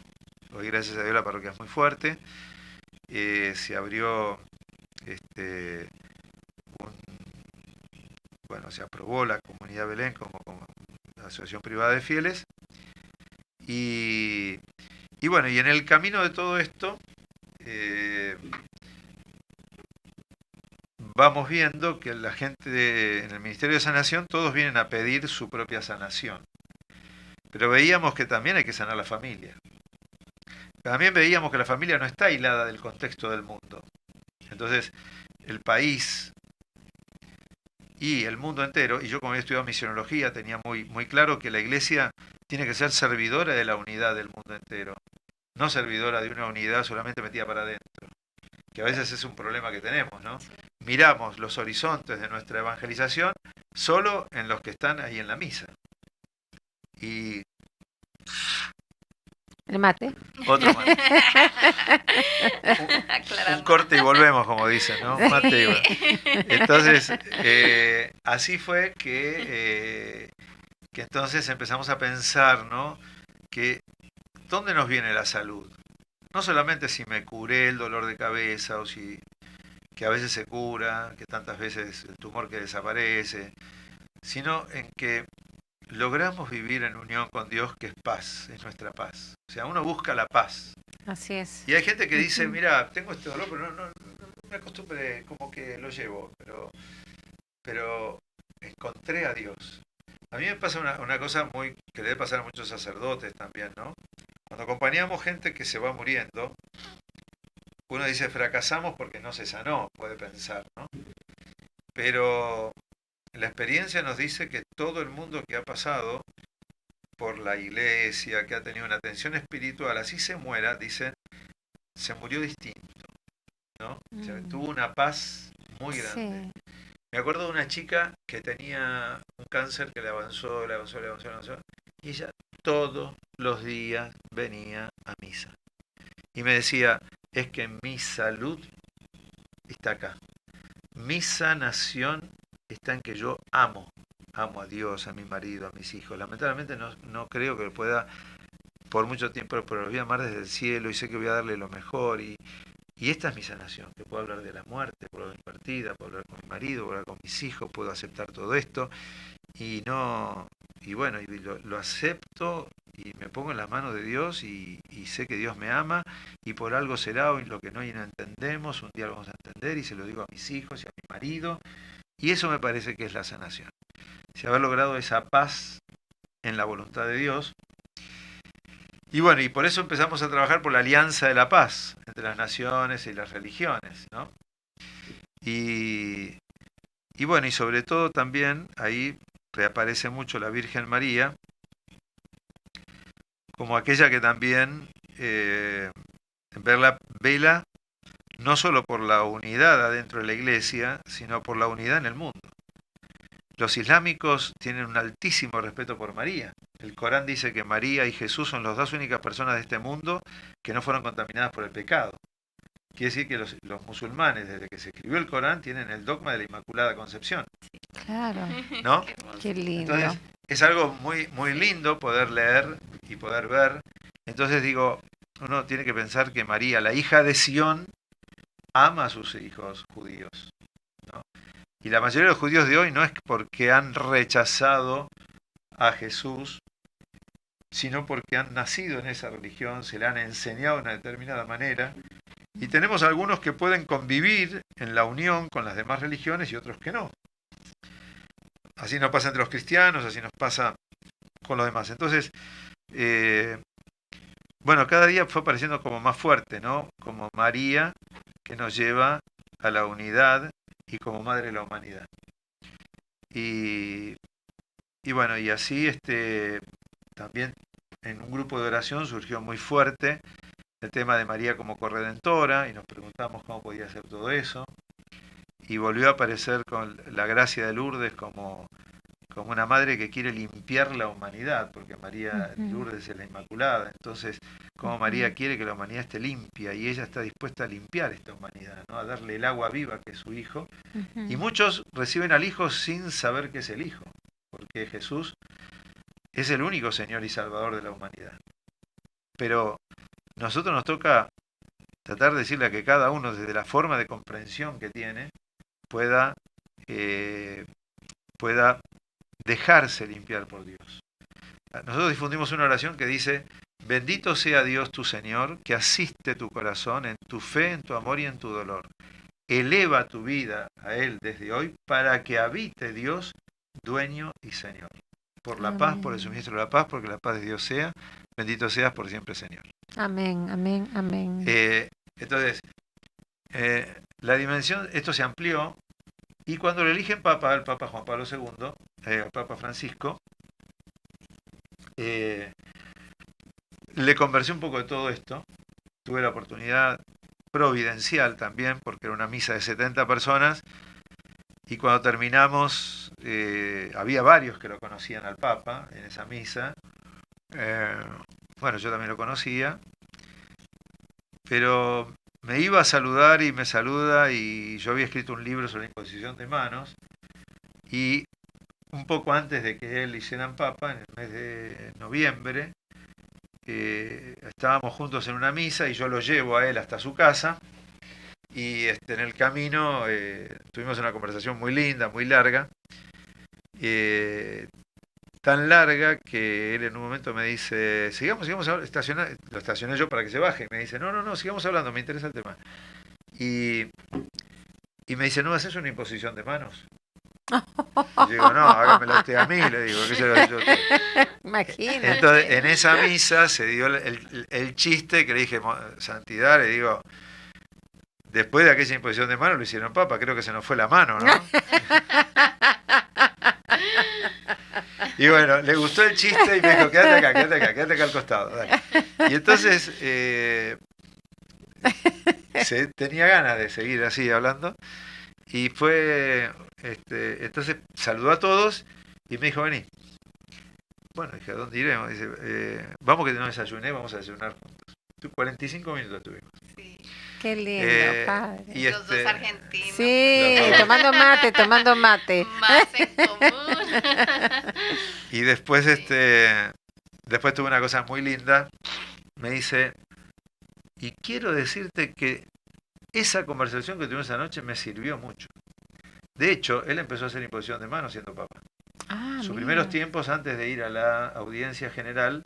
Hoy gracias a Dios la parroquia es muy fuerte. Se abrió se aprobó la Comunidad Belén como asociación privada de fieles. Y bueno, y en el camino de todo esto vamos viendo que la gente en el Ministerio de Sanación todos vienen a pedir su propia sanación. Pero veíamos que también hay que sanar la familia. También veíamos que la familia no está aislada del contexto del mundo. Entonces, el país y el mundo entero, y yo como había estudiado misionología tenía muy, muy claro que la iglesia tiene que ser servidora de la unidad del mundo entero, no servidora de una unidad solamente metida para adentro, que a veces es un problema que tenemos, ¿no? Miramos los horizontes de nuestra evangelización solo en los que están ahí en la misa. Y ¿El mate? otro mate. Un corte y volvemos, como dicen, ¿no? Mate y volvemos. Entonces, así fue que entonces empezamos a pensar, ¿no? Que ¿dónde nos viene la salud? No solamente si me curé el dolor de cabeza o si que a veces se cura, que tantas veces el tumor que desaparece, sino en que logramos vivir en unión con Dios, que es paz, es nuestra paz. O sea, uno busca la paz. Así es. Y hay gente que dice, mira, tengo este dolor, pero no me acostumbré, como que lo llevo, pero encontré a Dios. A mí me pasa una cosa muy que le debe pasar a muchos sacerdotes también, ¿no? Cuando acompañamos gente que se va muriendo, uno dice fracasamos porque no se sanó, puede pensar, ¿no? Pero la experiencia nos dice que todo el mundo que ha pasado por la iglesia, que ha tenido una atención espiritual, así se muera, dicen, se murió distinto, ¿no? O sea, tuvo una paz muy grande. Sí. Me acuerdo de una chica que tenía un cáncer que le avanzó, y ella todos los días venía a misa. Y me decía, es que mi salud está acá. Mi sanación está en que yo amo a Dios, a mi marido, a mis hijos. Lamentablemente no creo que pueda por mucho tiempo, pero los voy a amar desde el cielo y sé que voy a darle lo mejor. Y esta es mi sanación, que puedo hablar de la muerte, puedo hablar de mi partida, puedo hablar con mi marido, puedo hablar con mis hijos, puedo aceptar todo esto. Y bueno, lo acepto y me pongo en las manos de Dios y sé que Dios me ama y por algo será hoy lo que no entendemos, un día lo vamos a entender y se lo digo a mis hijos y a mi marido. Y eso me parece que es la sanación. Si haber logrado esa paz en la voluntad de Dios. Y bueno, y por eso empezamos a trabajar por la alianza de la paz entre las naciones y las religiones, ¿no? Y bueno, y sobre todo también ahí reaparece mucho la Virgen María como aquella que también vela no solo por la unidad adentro de la iglesia, sino por la unidad en el mundo. Los islámicos tienen un altísimo respeto por María. El Corán dice que María y Jesús son las dos únicas personas de este mundo que no fueron contaminadas por el pecado. Quiere decir que los musulmanes, desde que se escribió el Corán, tienen el dogma de la Inmaculada Concepción. Claro. ¿No? Qué lindo. Entonces, es algo muy, muy lindo poder leer y poder ver. Entonces digo, uno tiene que pensar que María, la hija de Sión, ama a sus hijos judíos, ¿no? Y la mayoría de los judíos de hoy no es porque han rechazado a Jesús, sino porque han nacido en esa religión, se la han enseñado de una determinada manera. Y tenemos algunos que pueden convivir en la unión con las demás religiones y otros que no. Así nos pasa entre los cristianos, así nos pasa con los demás. Entonces, bueno, cada día fue pareciendo como más fuerte, ¿no? Como María, que nos lleva a la unidad, y como madre de la humanidad. Y bueno, y así también en un grupo de oración surgió muy fuerte el tema de María como corredentora, y nos preguntamos cómo podía hacer todo eso. Y volvió a aparecer con la gracia de Lourdes como una madre que quiere limpiar la humanidad, porque María Lourdes es la Inmaculada. Entonces, como María quiere que la humanidad esté limpia, y ella está dispuesta a limpiar esta humanidad, ¿no? A darle el agua viva que es su Hijo. Y muchos reciben al Hijo sin saber que es el Hijo, porque Jesús es el único Señor y Salvador de la humanidad. Pero nosotros nos toca tratar de decirle a que cada uno, desde la forma de comprensión que tiene, pueda dejarse limpiar por Dios. Nosotros difundimos una oración que dice: bendito sea Dios tu Señor, que asiste tu corazón en tu fe, en tu amor y en tu dolor. Eleva tu vida a Él desde hoy para que habite Dios, dueño y Señor. Por la paz, por el suministro de la paz, porque la paz de Dios sea. Bendito seas por siempre, Señor. Amén, amén, amén. Entonces, la dimensión, esto se amplió, y cuando le eligen Papa, el Papa Juan Pablo II, el Papa Francisco, le conversé un poco de todo esto. Tuve la oportunidad providencial también, porque era una misa de 70 personas, y cuando terminamos, había varios que lo conocían al Papa en esa misa. Bueno, yo también lo conocía, pero me iba a saludar y me saluda, y yo había escrito un libro sobre la imposición de manos, y un poco antes de que él hicieran Papa, en el mes de noviembre, estábamos juntos en una misa y yo lo llevo a él hasta su casa, y en el camino tuvimos una conversación muy linda, muy larga, tan larga que él en un momento me dice: sigamos hablando, lo estacioné yo para que se baje, y me dice: no, sigamos hablando, me interesa el tema. Y me dice: ¿no haces una imposición de manos? Y yo digo: no, hágamela usted a mí, le digo, ¿qué se lo digo usted? Imagínate. Entonces, en esa misa se dio el chiste que le dije: santidad, le digo, después de aquella imposición de manos lo hicieron Papa, creo que se nos fue la mano, ¿no? Y bueno, le gustó el chiste y me dijo: quédate acá al costado, dale. Y entonces tenía ganas de seguir así hablando, y fue, entonces saludó a todos y me dijo: vení. Bueno, dije: ¿a dónde iremos? Dice: vamos, que no desayuné, vamos a desayunar juntos. 45 minutos tuvimos. Sí. Qué lindo, padre. Y los dos argentinos. Sí, Los dos. tomando mate. Más en común. Y después, Sí. después tuve una cosa muy linda. Me dice: y quiero decirte que esa conversación que tuvimos esa noche me sirvió mucho. De hecho, él empezó a hacer imposición de manos siendo Papa. Sus Mira. primeros tiempos, antes de ir a la audiencia general,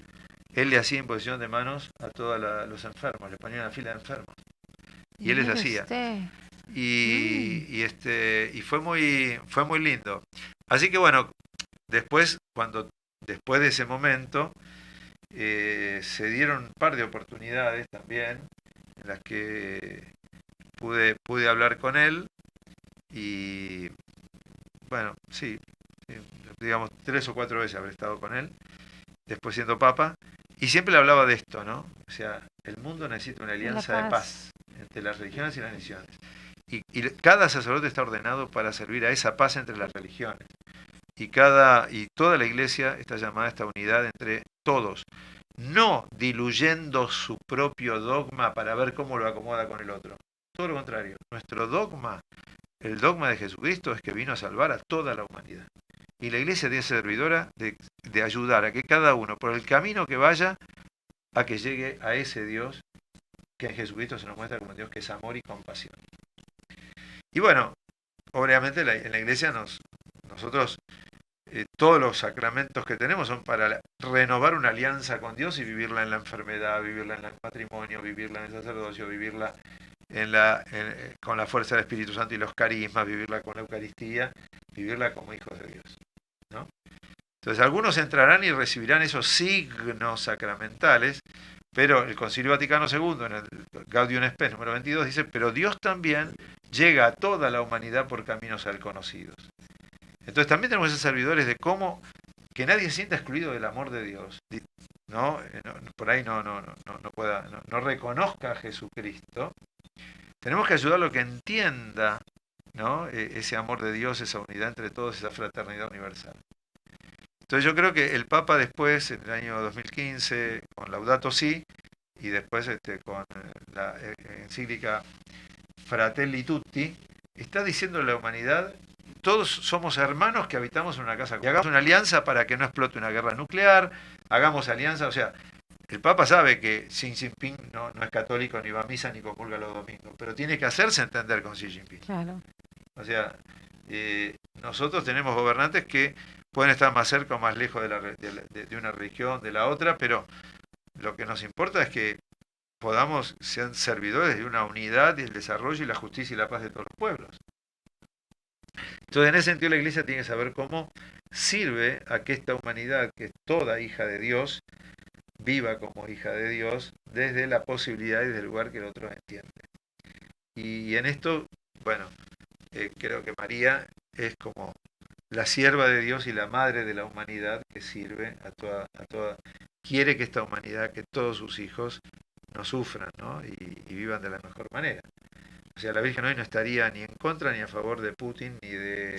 él le hacía imposición de manos a todos los enfermos, le ponía una fila de enfermos. Y él les Mire hacía. usted. Y fue muy lindo. Así que bueno, después de ese momento, se dieron un par de oportunidades también en las que pude hablar con él, y bueno, sí, digamos 3 o 4 veces habré estado con él, después siendo Papa, y siempre le hablaba de esto, ¿no? O sea, el mundo necesita una alianza de paz entre las religiones y las naciones. Y cada sacerdote está ordenado para servir a esa paz entre las religiones. Y toda la iglesia está llamada a esta unidad entre todos, no diluyendo su propio dogma para ver cómo lo acomoda con el otro. Todo lo contrario, nuestro dogma, el dogma de Jesucristo, es que vino a salvar a toda la humanidad. Y la iglesia tiene servidora de de ayudar a que cada uno, por el camino que vaya, a que llegue a ese Dios que en Jesucristo se nos muestra como Dios que es amor y compasión. Y bueno, obviamente en la iglesia nosotros todos los sacramentos que tenemos son para renovar una alianza con Dios y vivirla en la enfermedad, vivirla en el matrimonio, vivirla en el sacerdocio, vivirla con la fuerza del Espíritu Santo y los carismas, vivirla con la Eucaristía, vivirla como hijos de Dios, ¿no? Entonces algunos entrarán y recibirán esos signos sacramentales, pero el Concilio Vaticano II, en el Gaudium et Spes número 22, dice, pero Dios también llega a toda la humanidad por caminos al conocidos. Entonces también tenemos que ser servidores de cómo que nadie sienta excluido del amor de Dios, ¿no? Por ahí no reconozca a Jesucristo. Tenemos que ayudarlo a que entienda, ¿no? Ese amor de Dios, esa unidad entre todos, esa fraternidad universal. Entonces yo creo que el Papa después, en el año 2015, con Laudato Si, y después con la encíclica Fratelli Tutti, está diciendo a la humanidad, todos somos hermanos que habitamos en una casa. Y hagamos una alianza para que no explote una guerra nuclear, hagamos alianza, o sea, el Papa sabe que Xi Jinping no es católico, ni va a misa, ni comulga los domingos, pero tiene que hacerse entender con Xi Jinping. Claro. O sea, nosotros tenemos gobernantes que pueden estar más cerca o más lejos de una religión, de la otra, pero lo que nos importa es que podamos ser servidores de una unidad y el desarrollo y la justicia y la paz de todos los pueblos. Entonces, en ese sentido, la Iglesia tiene que saber cómo sirve a que esta humanidad, que es toda hija de Dios, viva como hija de Dios desde la posibilidad y desde el lugar que el otro entiende. Y en esto, bueno, creo que María es como la sierva de Dios y la madre de la humanidad que sirve a toda, quiere que esta humanidad, que todos sus hijos no sufran, ¿no? Y vivan de la mejor manera. O sea, la Virgen hoy no estaría ni en contra ni a favor de Putin ni de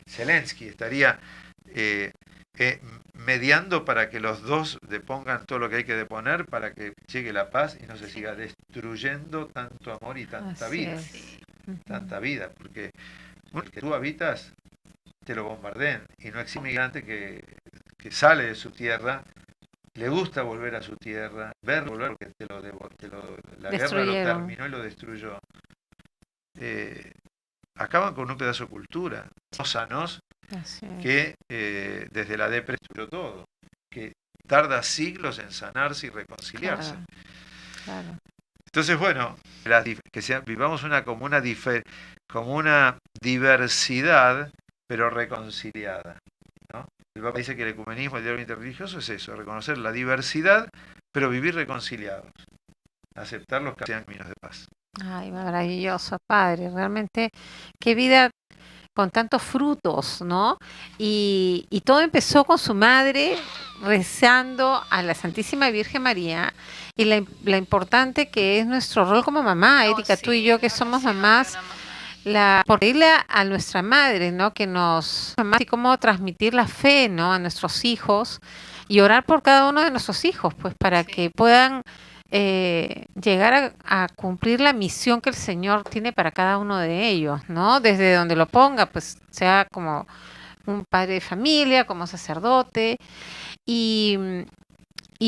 Zelensky, estaría mediando para que los dos depongan todo lo que hay que deponer para que llegue la paz y no se siga destruyendo tanto amor y tanta vida. Tanta vida, porque que tú habitas, te lo bombardean, y no existe un migrante que sale de su tierra, le gusta volver a su tierra, volver porque la guerra lo terminó y lo destruyó. Acaban con un pedazo de cultura, sanos, que desde la depresión todo, que tarda siglos en sanarse y reconciliarse. Claro. Entonces, bueno, vivamos como una diversidad, pero reconciliada, ¿no? El Papa dice que el ecumenismo, el diálogo interreligioso es eso, reconocer la diversidad, pero vivir reconciliados, aceptar los caminos de paz. Ay, maravilloso, Padre, realmente qué vida con tantos frutos, ¿no? Y todo empezó con su madre rezando a la Santísima Virgen María y la importante que es nuestro rol como mamá, Erika, tú y yo que somos mamás, por pedirle a nuestra madre, ¿no? Que nos, así como transmitir la fe, ¿no? A nuestros hijos y orar por cada uno de nuestros hijos, pues para que puedan llegar a cumplir la misión que el Señor tiene para cada uno de ellos, ¿no? Desde donde lo ponga, pues sea como un padre de familia, como sacerdote. Y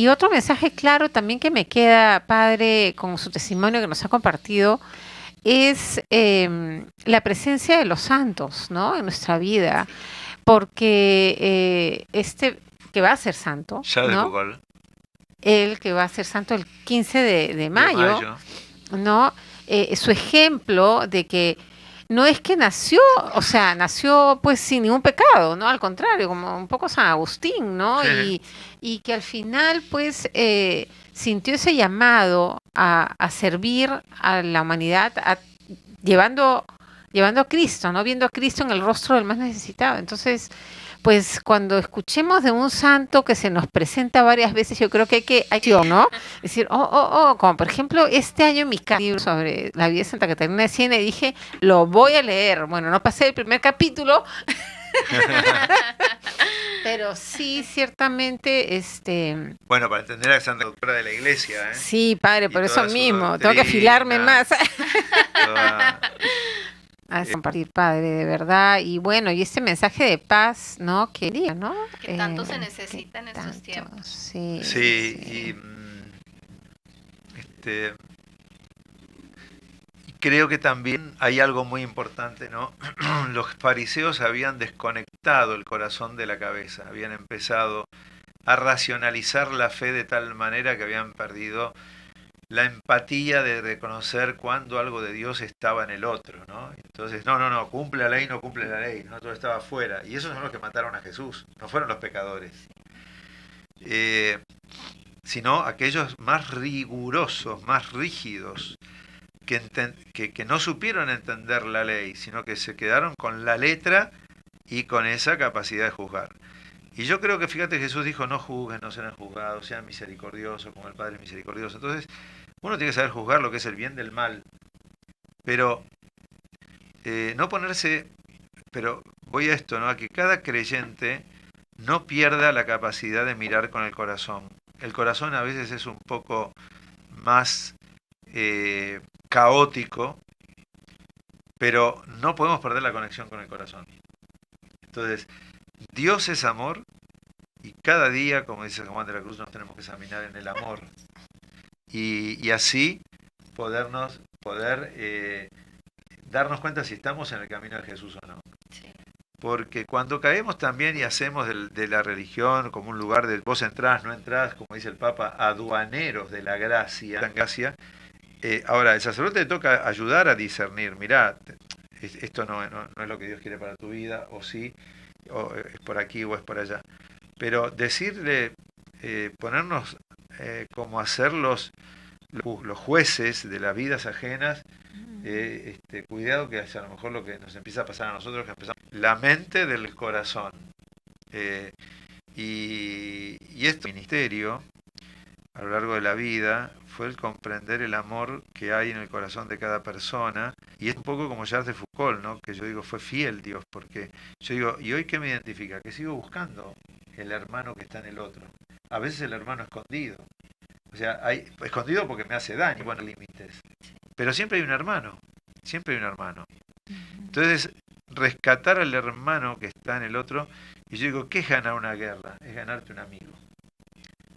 otro mensaje claro también que me queda, Padre, con su testimonio que nos ha compartido, es la presencia de los santos, ¿no? En nuestra vida, porque que va a ser santo, ¿no? Él que va a ser santo el 15 de mayo, ¿no? Su ejemplo de que no es que nació pues sin ningún pecado, ¿no? Al contrario, como un poco San Agustín, ¿no? Y que al final, pues, sintió ese llamado a servir a la humanidad, llevando a Cristo, ¿no? Viendo a Cristo en el rostro del más necesitado. Entonces, pues cuando escuchemos de un santo que se nos presenta varias veces, yo creo que hay que ¿no? Decir, como por ejemplo, este año en mi libro sobre la vida de Santa Catarina de Siena, dije, lo voy a leer. Bueno, no pasé el primer capítulo, pero sí, ciertamente, Bueno, para entender a Santa Doctora de la Iglesia, ¿eh? Sí, Padre, por eso mismo, tengo que afilarme más. a compartir, Padre, de verdad. Y bueno, y este mensaje de paz, ¿no? Que diga, ¿no? Que tanto se necesita en estos tiempos. Sí, Sí, sí. Y creo que también hay algo muy importante, ¿no? Los fariseos habían desconectado el corazón de la cabeza, habían empezado a racionalizar la fe de tal manera que habían perdido la empatía de reconocer cuando algo de Dios estaba en el otro, ¿no? Entonces, no, cumple la ley, no cumple la ley, no, todo estaba afuera. Y esos son los que mataron a Jesús, no fueron los pecadores. Sino aquellos más rigurosos, más rígidos, que no supieron entender la ley, sino que se quedaron con la letra y con esa capacidad de juzgar. Y yo creo que, fíjate, Jesús dijo, no juzguen, no serán juzgados, sean misericordiosos como el Padre es misericordioso. Entonces, uno tiene que saber juzgar lo que es el bien del mal, pero no ponerse, pero voy a esto, ¿no? A que cada creyente no pierda la capacidad de mirar con el corazón. El corazón a veces es un poco más caótico, pero no podemos perder la conexión con el corazón. Entonces, Dios es amor y cada día, como dice Juan de la Cruz, nos tenemos que examinar en el amor y así poder darnos cuenta si estamos en el camino de Jesús o no. Sí. Porque cuando caemos también y hacemos de la religión como un lugar de vos entrás, no entrás, como dice el Papa, aduaneros de la gracia, ahora el sacerdote le toca ayudar a discernir, mirá, esto no es lo que Dios quiere para tu vida, o sí, o es por aquí o es por allá. Pero decirle, ponernos como a ser los jueces de las vidas ajenas, cuidado que es a lo mejor lo que nos empieza a pasar a nosotros, que empezamos la mente del corazón. Y este ministerio, a lo largo de la vida, fue el comprender el amor que hay en el corazón de cada persona. Y es un poco como Charles de Foucault, ¿no? Que yo digo, fue fiel Dios, porque yo digo, ¿y hoy qué me identifica? Que sigo buscando el hermano que está en el otro. A veces el hermano escondido. O sea, hay escondido porque me hace daño, bueno, límites. Pero siempre hay un hermano, siempre hay un hermano. Entonces, rescatar al hermano que está en el otro, y yo digo, ¿qué es ganar una guerra? Es ganarte un amigo.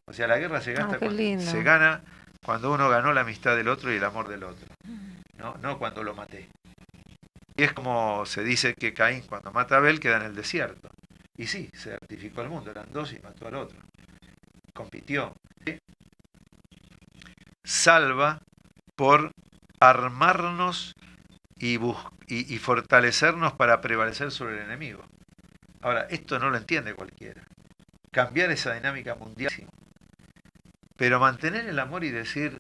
O sea, la guerra se gana cuando uno ganó la amistad del otro y el amor del otro, no cuando lo maté. Y es como se dice que Caín, cuando mata a Abel, queda en el desierto. Y sí, se certificó el mundo, eran dos y mató al otro. Compitió. Salva por armarnos y fortalecernos para prevalecer sobre el enemigo. Ahora, esto no lo entiende cualquiera. Cambiar esa dinámica mundial. Pero mantener el amor y decir,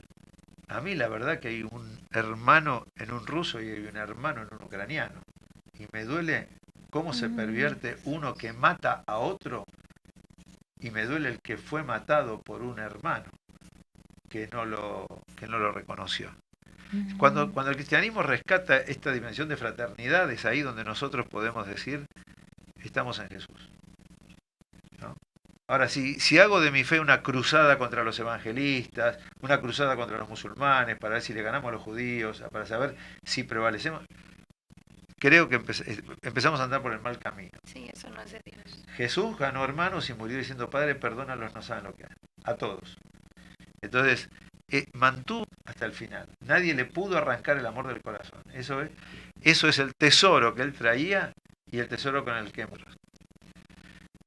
a mí la verdad que hay un hermano en un ruso y hay un hermano en un ucraniano. Y me duele cómo se pervierte uno que mata a otro y me duele el que fue matado por un hermano que no lo reconoció. Cuando el cristianismo rescata esta dimensión de fraternidad, es ahí donde nosotros podemos decir, estamos en Jesús. ¿No? Ahora, si hago de mi fe una cruzada contra los evangelistas, una cruzada contra los musulmanes, para ver si le ganamos a los judíos, para saber si prevalecemos, creo que empezamos a andar por el mal camino. Sí, eso no es de Dios. Jesús ganó hermanos y murió diciendo, Padre, perdónalos, no saben lo que hacen. A todos. Entonces, mantuvo hasta el final. Nadie le pudo arrancar el amor del corazón. Eso es el tesoro que él traía y el tesoro con el que hemos.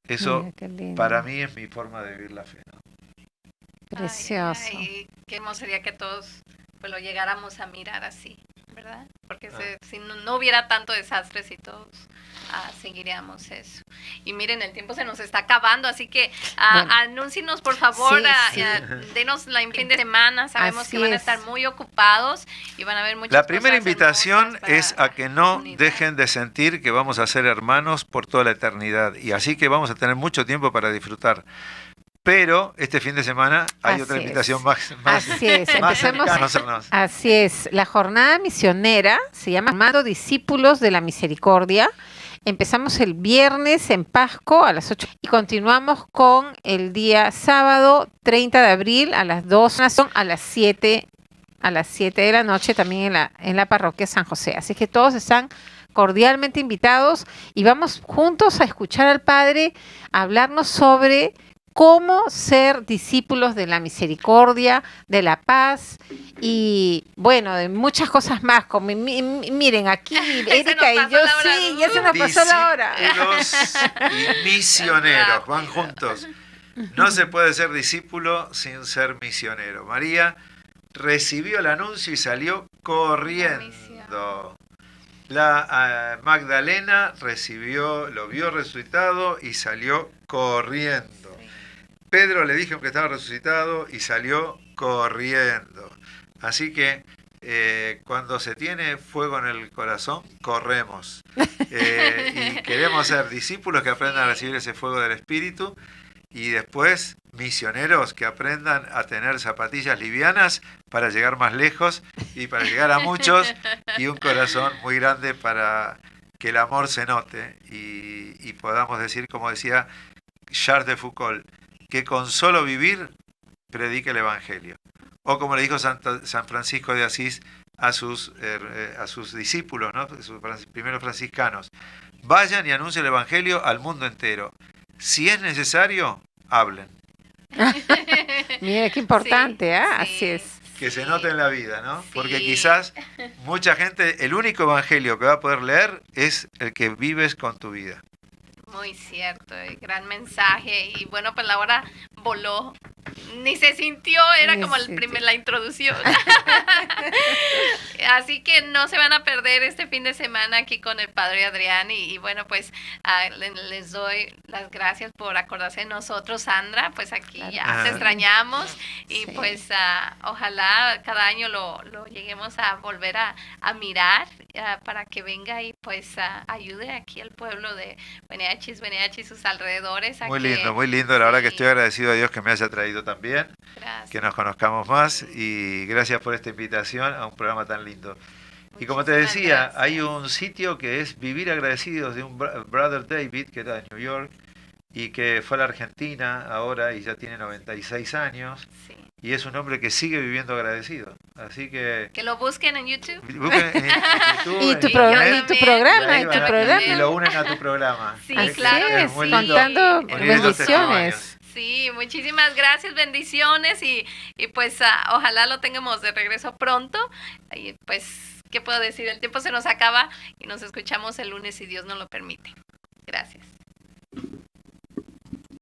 Eso, para mí, es mi forma de vivir la fe, ¿no? Precioso. Ay, qué hermoso sería que todos pues, lo llegáramos a mirar así, ¿verdad? Porque si no hubiera tanto desastre, si todos seguiríamos eso. Y miren, el tiempo se nos está acabando, así que anúncienos, por favor, denos la fin de semana. Sabemos que van a estar muy ocupados y van a haber muchas La primera cosas invitación para es a que no comunidad. dejen de sentir que vamos a ser hermanos por toda la eternidad. Y así que vamos a tener mucho tiempo para disfrutar. Pero este fin de semana hay otra invitación más. Así es, así es. La jornada misionera se llama Formando Discípulos de la Misericordia. Empezamos el viernes en Pasco a las 8 y continuamos con el día sábado 30 de abril a las 2, a las 7 a las 7 de la noche también en la parroquia San José. Así que todos están cordialmente invitados y vamos juntos a escuchar al Padre hablarnos sobre cómo ser discípulos de la misericordia, de la paz y, bueno, de muchas cosas más. Como, miren, aquí Erika y yo, sí, ya se nos pasó la hora. Discípulos y misioneros, van juntos. No se puede ser discípulo sin ser misionero. María recibió el anuncio y salió corriendo. La Magdalena lo vio resucitado y salió corriendo. Pedro le dijo que estaba resucitado y salió corriendo. Así que cuando se tiene fuego en el corazón, corremos. Y queremos ser discípulos que aprendan a recibir ese fuego del Espíritu y después misioneros que aprendan a tener zapatillas livianas para llegar más lejos y para llegar a muchos y un corazón muy grande para que el amor se note y podamos decir, como decía Charles de Foucault, que con solo vivir predique el Evangelio. O como le dijo San Francisco de Asís a sus discípulos, ¿no? Sus primeros franciscanos, vayan y anuncien el Evangelio al mundo entero. Si es necesario, hablen. Mira, qué importante, ¿eh? Sí, Así es. Que se note en la vida, ¿no? Sí. Porque quizás mucha gente, el único Evangelio que va a poder leer es el que vives con tu vida. Muy cierto, gran mensaje. Y bueno, pues la hora voló. Ni se sintió, era como la introducción. Así que no se van a perder este fin de semana aquí con el Padre Adrián. Y bueno, pues les doy las gracias por acordarse de nosotros, Sandra. Pues aquí Claro. ya te extrañamos. Y Sí. pues ojalá cada año lo lleguemos a volver a mirar para que venga y pues ayude aquí al pueblo de Wenatchee y sus alrededores. Muy lindo. La verdad que estoy agradecido a Dios que me haya traído también, Gracias. que nos conozcamos más y gracias por esta invitación a un programa tan lindo. Y como te Muchísimas decía, gracias. hay un sitio que es Vivir Agradecidos de un brother David, que era de New York, y que fue a la Argentina ahora y ya tiene 96 años, Sí. y es un hombre que sigue viviendo agradecido. Así que Que lo busquen en YouTube. busquen en YouTube, Y en tu, Y programa, yo y tu también. programa, ahí y tu van a- programa. y lo unen a tu programa. Sí, Así claro que es, muy sí. lindo. contando Unir esos bendiciones. testimonios. Sí, muchísimas gracias, bendiciones y pues ojalá lo tengamos de regreso pronto. Y pues, ¿qué puedo decir? El tiempo se nos acaba y nos escuchamos el lunes si Dios nos lo permite. Gracias.